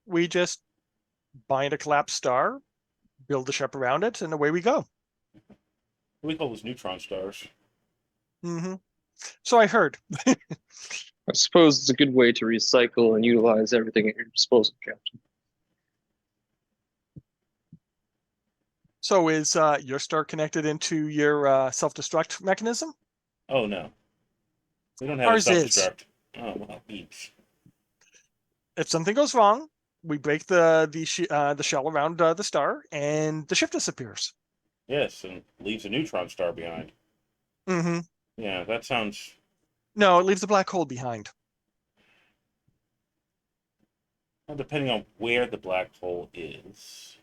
We just bind a collapsed star, build a ship around it, and away we go. We call those neutron stars. Hmm. So I heard. I suppose it's a good way to recycle and utilize everything at your disposal, Captain. So is your star connected into your self-destruct mechanism? Oh no, we don't have a Ours is. self-destruct. Oh well, eeps. If something goes wrong, we break the shell around the star, and the ship disappears. Yes, and leaves a neutron star behind. Hmm. Yeah, that sounds. No, it leaves a black hole behind. Well, depending on where the black hole is,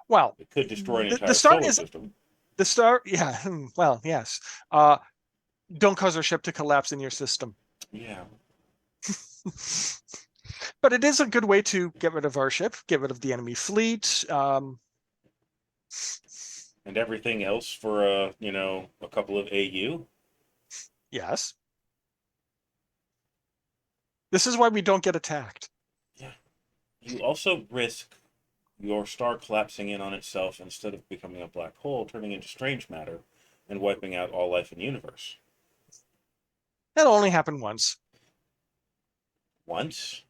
Well, it could destroy an the entire star solar is system. the star. Yeah. Well, yes. Don't cause our ship to collapse in your system. Yeah. But it is a good way to get rid of our ship, get rid of the enemy fleet. And everything else for a couple of AU. Yes. This is why we don't get attacked. Yeah. You also risk your star collapsing in on itself instead of becoming a black hole, turning into strange matter, and wiping out all life in the universe. That'll only happen once. Once.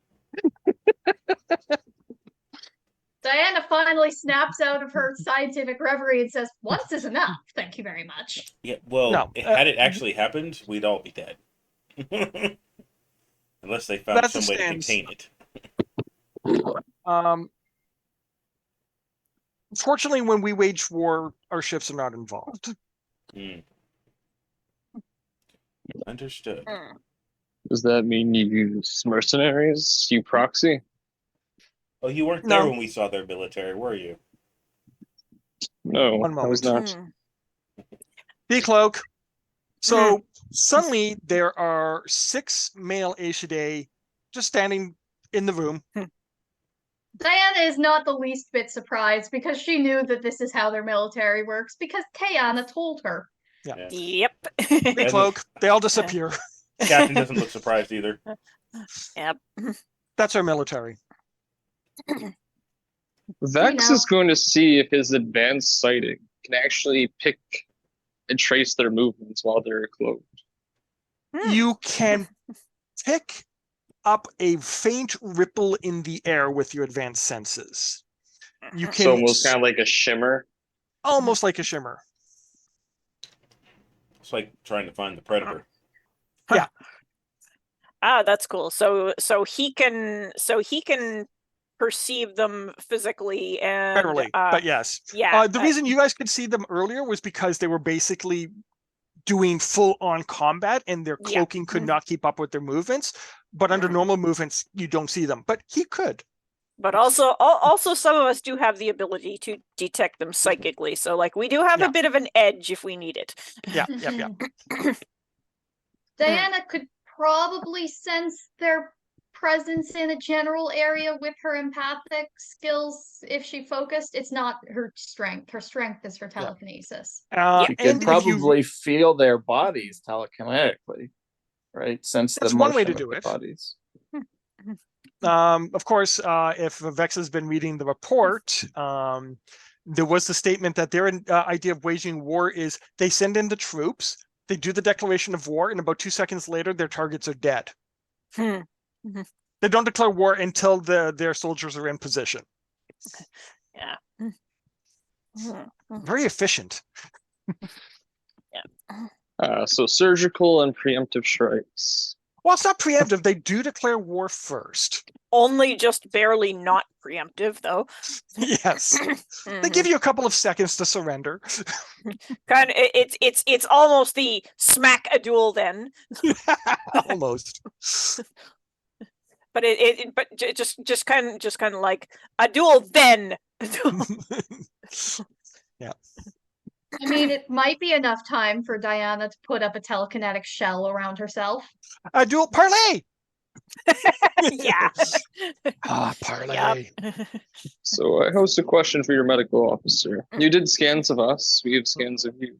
Diana finally snaps out of her scientific reverie and says, "Once is enough. Thank you very much." Yeah. Well, No, had it actually happened, we'd all be dead. Unless they found that's the some way to stands. contain it. Fortunately, when we wage war, our ships are not involved. Hmm. Understood. Does that mean you use mercenaries? You proxy? Oh, you weren't there No. when we saw their military, were you? No, One I was moment. not. Decloak. So suddenly there are 6 male Aeshidae just standing in the room. Diana is not the least bit surprised because she knew that this is how their military works because Tayana told her. Yeah. Yep. Decloak. They all disappear. Captain doesn't look surprised either. Yep. That's our military. Vex know. is going to see if his advanced sighting can actually pick and trace their movements while they're cloaked. You can pick up a faint ripple in the air with your advanced senses. You So can almost kind of like a shimmer. almost like a shimmer. It's like trying to find the predator. Yeah. Ah, that's cool. So he can perceive them physically and Barely, but yes. yeah. The reason you guys could see them earlier was because they were basically doing full-on combat and their Yeah. cloaking could not keep up with their movements. But under normal movements, you don't see them. But he could. But also some of us do have the ability to detect them psychically. So like we do have Yeah. a bit of an edge if we need it. Yeah. Diana could probably sense their presence in a general area with her empathic skills if she focused. It's not her strength. Her strength is her telekinesis. You could And if you, probably feel their bodies telekinetically, right? Sense That's the one way motion to of do the it. bodies. Of course, if Vex has been reading the report, there was the statement that their idea of waging war is they send in the troops, they do the declaration of war, and about 2 seconds later, their targets are dead. They don't declare war until their soldiers are in position. Yeah. Very efficient. So surgical and preemptive strikes. Well, it's not preemptive. They do declare war first. Only just barely not preemptive, though. Yes. They give you a couple of seconds to surrender. Kind of, it's almost the smack a duel then, Almost. but just kind of like a duel then. Yeah. I mean, it might be enough time for Diana to put up a telekinetic shell around herself. A dual parlay. Yeah. Parlay. So I host a question for your medical officer. You did scans of us. We have scans of you.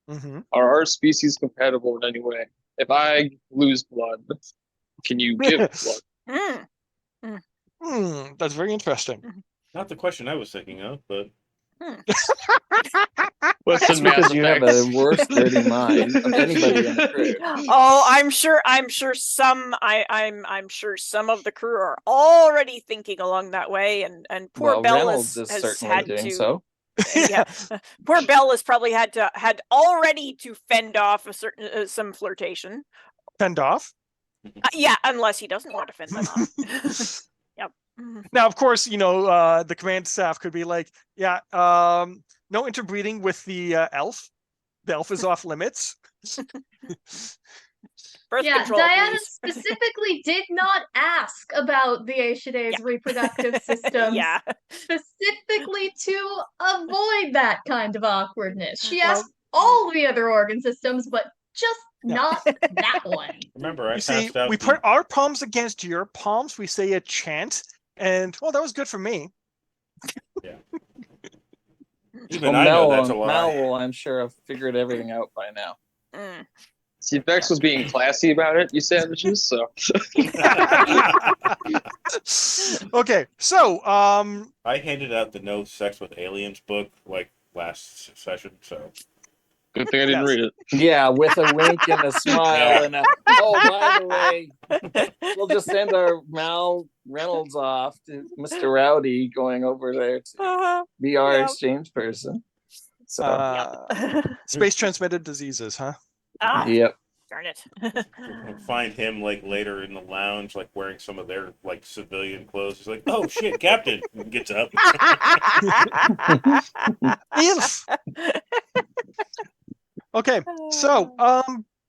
Mm-hmm. Are our species compatible in any way? If I lose blood, can you give blood? That's very interesting. Not the question I was thinking of, but Listen, That's because you have a worse dirty mind of anybody in the crew. Oh, I'm sure some some of the crew are already thinking along that way, and poor Well, Bell Reynolds is has certainly had doing to. so. Yeah, poor Bell has probably had already to fend off a certain some flirtation. Fend off. Yeah, unless he doesn't want to fend them off. Yep. Now, of course, the command staff could be like, yeah, no interbreeding with the elf. The elf is off limits. Birth Yeah, control, Diana please. specifically did not ask about the Aeshidae's reproductive systems, Yeah. specifically to avoid that kind of awkwardness. She Well- asked all the other organ systems, but just Yeah. not that one. remember I You see, passed out. we put our palms against your palms. We say a chant, and well, that was good for me. Even Well, I know that's a lie. Mel will, I'm sure, have figured everything out by now. See, Vex was being classy about it, you savages. So Okay, so I handed out the No Sex with Aliens book like last session, so good thing I didn't Yes. read it. Yeah, with a wink and a smile and a, oh, by the way, we'll just send our Mal Reynolds off to Mr. Rowdy going over there to be our Yep. exchange person. So, space transmitted diseases, huh? yep. Darn it. we'll find him like later in the lounge, like wearing some of their like civilian clothes. He's like, "Oh shit, Captain!" And gets up. If okay, so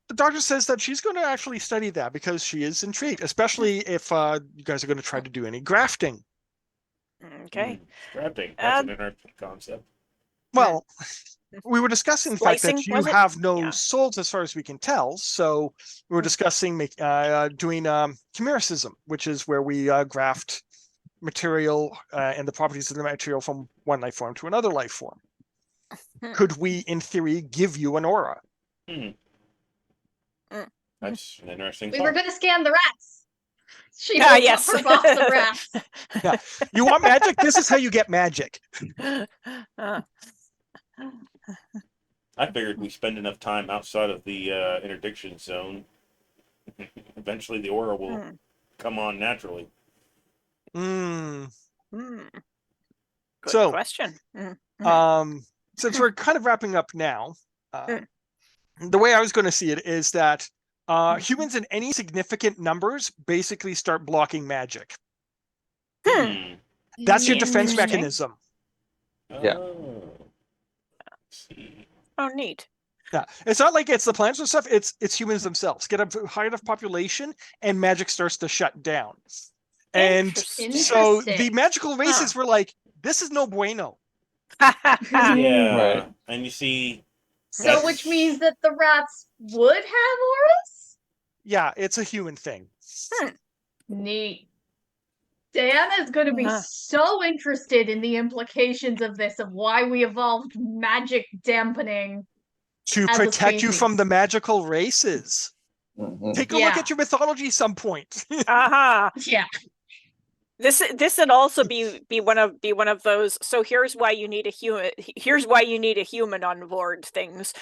the doctor says that she's going to actually study that because she is intrigued, especially if you guys are going to try to do any grafting. Okay. Grafting. That's an interesting concept. Well, we were discussing the fact Splicing, that you was it? have no Yeah. souls as far as we can tell. So we were discussing doing chimericism, which is where we graft material and the properties of the material from one life form to another life form. Could we, in theory, give you an aura? That's an interesting We thought. were going to scan the rats. She Ah, holds yes. up her box of rats. Yeah. You want magic? This is how you get magic. I figured we spend enough time outside of the interdiction zone. Eventually, the aura will come on naturally. Mm. Good So, question. Since we're kind of wrapping up now, the way I was going to see it is that humans in any significant numbers basically start blocking magic. That's your defense Interesting. mechanism. Yeah. Oh. Let's see. Oh, neat. Yeah, it's not like it's the plants and stuff. It's humans themselves get a high enough population, and magic starts to shut down. And Interesting. so the Interesting. magical races were like, "This is no bueno." Yeah. Right. And you see, So, which means that the rats would have auras? Yeah, it's a human thing. Neat. Diana's going to be so interested in the implications of this, of why we evolved magic dampening. To As a protect you from species. the magical races. Mhm. Take a look at your mythology some point. Aha. Yeah. This would also be one of those. So here's why you need a human. Here's why you need a human on board things,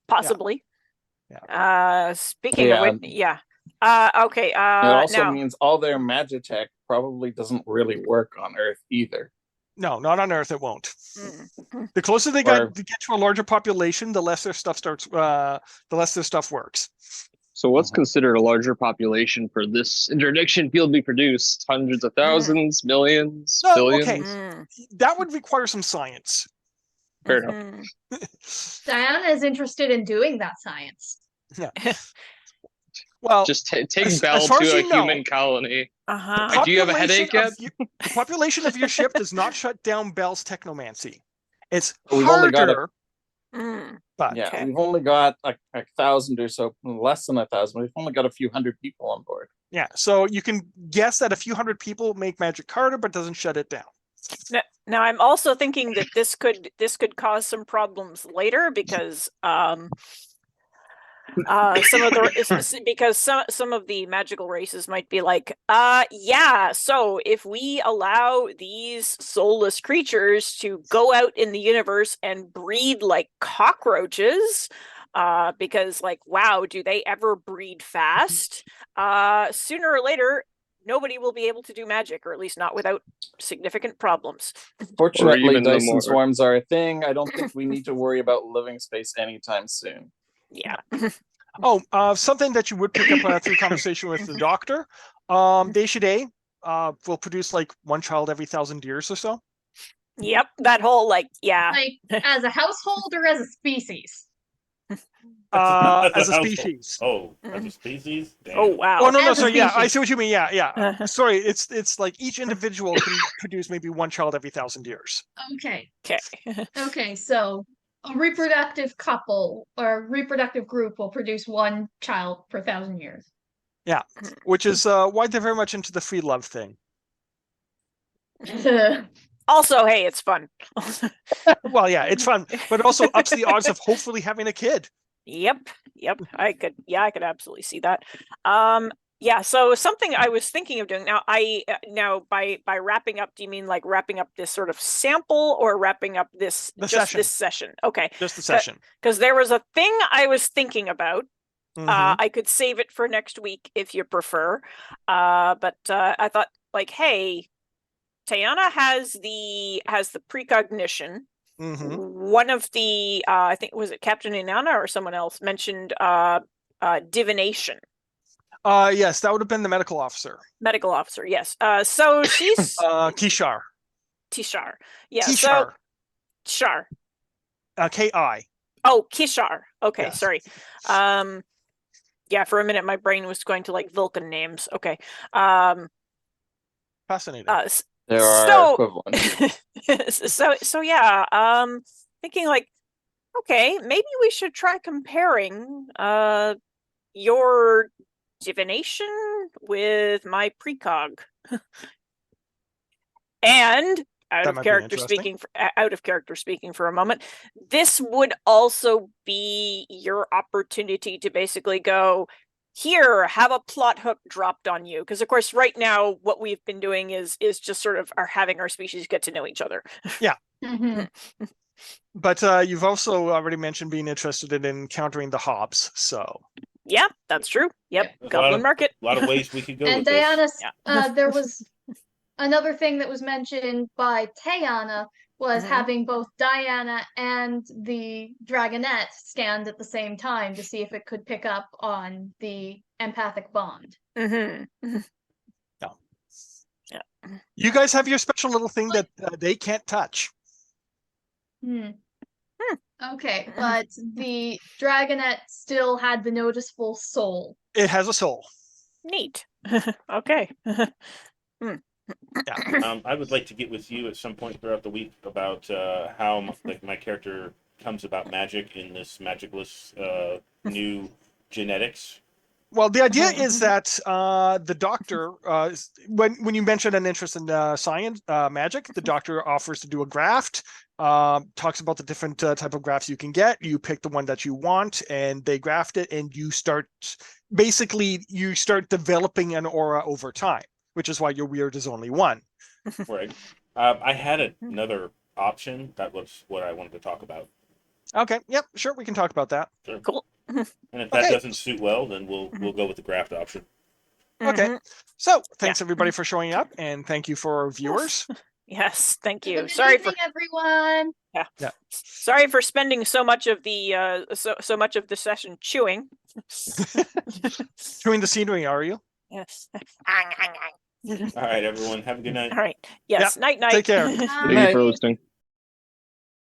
possibly. Yeah. Speaking Yeah. of which, yeah. Okay. It also now, means all their magitech probably doesn't really work on Earth either. No, not on Earth. It won't. Mm. The closer they Or- get to a larger population, the less their stuff starts. The less their stuff works. So what's considered a larger population for this interdiction field to be produced? Hundreds of thousands, millions, No, billions? okay. Mm. That would require some science. Fair enough. Mhm. Diana is interested in doing that science. Well, Just take as Bell far as to a you know, human colony. Uh-huh. Like, do you have a population headache yet? of the population of your ship does not shut down Bell's technomancy. It's We've only got harder, Mm. but Yeah, Okay. we've only got a 1,000 or so, less than 1,000. We've only got a few hundred people on board. yeah. So you can guess that a few hundred people make magic harder, but doesn't shut it down. Now I'm also thinking that this could cause some problems later because some of the because some of the magical races might be like yeah, so if we allow these soulless creatures to go out in the universe and breed like cockroaches, because like wow, do they ever breed fast? Sooner or later nobody will be able to do magic, or at least not without significant problems. Fortunately, even the Dyson more- swarms are a thing. I don't think we need to worry about living space anytime soon. Yeah. Oh, something that you would pick up through conversation with the doctor. Day will produce like one child every 1,000 years or so. Yep, that whole like yeah. Like as a household or as a species? As a household. species. Oh, as a species? Damn. Oh wow. Oh no, As a sorry. Yeah, I species. see what you mean. Yeah. Uh-huh. Sorry, it's like each individual can produce maybe one child every 1,000 years. Okay. Okay. Okay, so a reproductive couple or reproductive group will produce one child per 1,000 years. Which is why they're very much into the free love thing. Also, hey, it's fun. Well, yeah, it's fun, but it also ups the odds of hopefully having a kid. Yep. I could absolutely see that. Yeah, so something I was thinking of doing now, now by wrapping up, do you mean like wrapping up this sort of sample or wrapping up this this session? Okay. Just the session. Because there was a thing I was thinking about. Mhm. I could save it for next week if you prefer. But I thought like, hey, Tayana has the precognition. Mhm. One of the I think was it Captain Inanna or someone else mentioned divination. Yes, that would have been the medical officer. Medical officer, yes. So she's Kishar. Tishar. Yeah, Kishar. so Shar. Ki. Oh, Kishar. Okay, Yes. sorry. Yeah, for a minute my brain was going to like Vulcan names. Okay. Fascinating. There are So- equivalents. so yeah, thinking like, okay, maybe we should try comparing your divination with my precog. And out That of might be character speaking for a moment, this would also be your opportunity to basically go, here, have a plot hook dropped on you, because of course right now what we've been doing is just sort of are having our species get to know each other. Mhm. But you've also already mentioned being interested in encountering the Hobbs, so Yeah, that's true. Yep, There's Goblin Market. A lot of ways we could go And with this. Diana, Yeah. there was another thing that was mentioned by Tayana was Mhm. having both Diana and the Dragonette scanned at the same time to see if it could pick up on the empathic bond. Mm-hmm. you guys have your special little thing that they can't touch. Okay, but the Dragonette still had the noticeable soul. It has a soul. Neat. Okay. I would like to get with you at some point throughout the week about how my character comes about magic in this magicless new genetics. Well, the idea is that the doctor, when you mention an interest in science, magic, the doctor offers to do a graft, talks about the different type of grafts you can get. You pick the one that you want, and they graft it, and you start developing an aura over time, which is why your weird is only one. Right. I had another option. That was what I wanted to talk about. Okay. Yep. Sure. We can talk about that. Sure. Cool. And if that Okay. doesn't suit well, then we'll go with the graft option. Okay. Mhm. So thanks everybody for showing up, and thank you for our viewers. Yes, thank Have a you. good Sorry for evening, everyone. sorry for spending so much of the so much of the session chewing. Chewing the scenery, are you? Yes. All right, everyone. Have a good night. All right. Yes. Night night. Take care. Thank you night. for listening.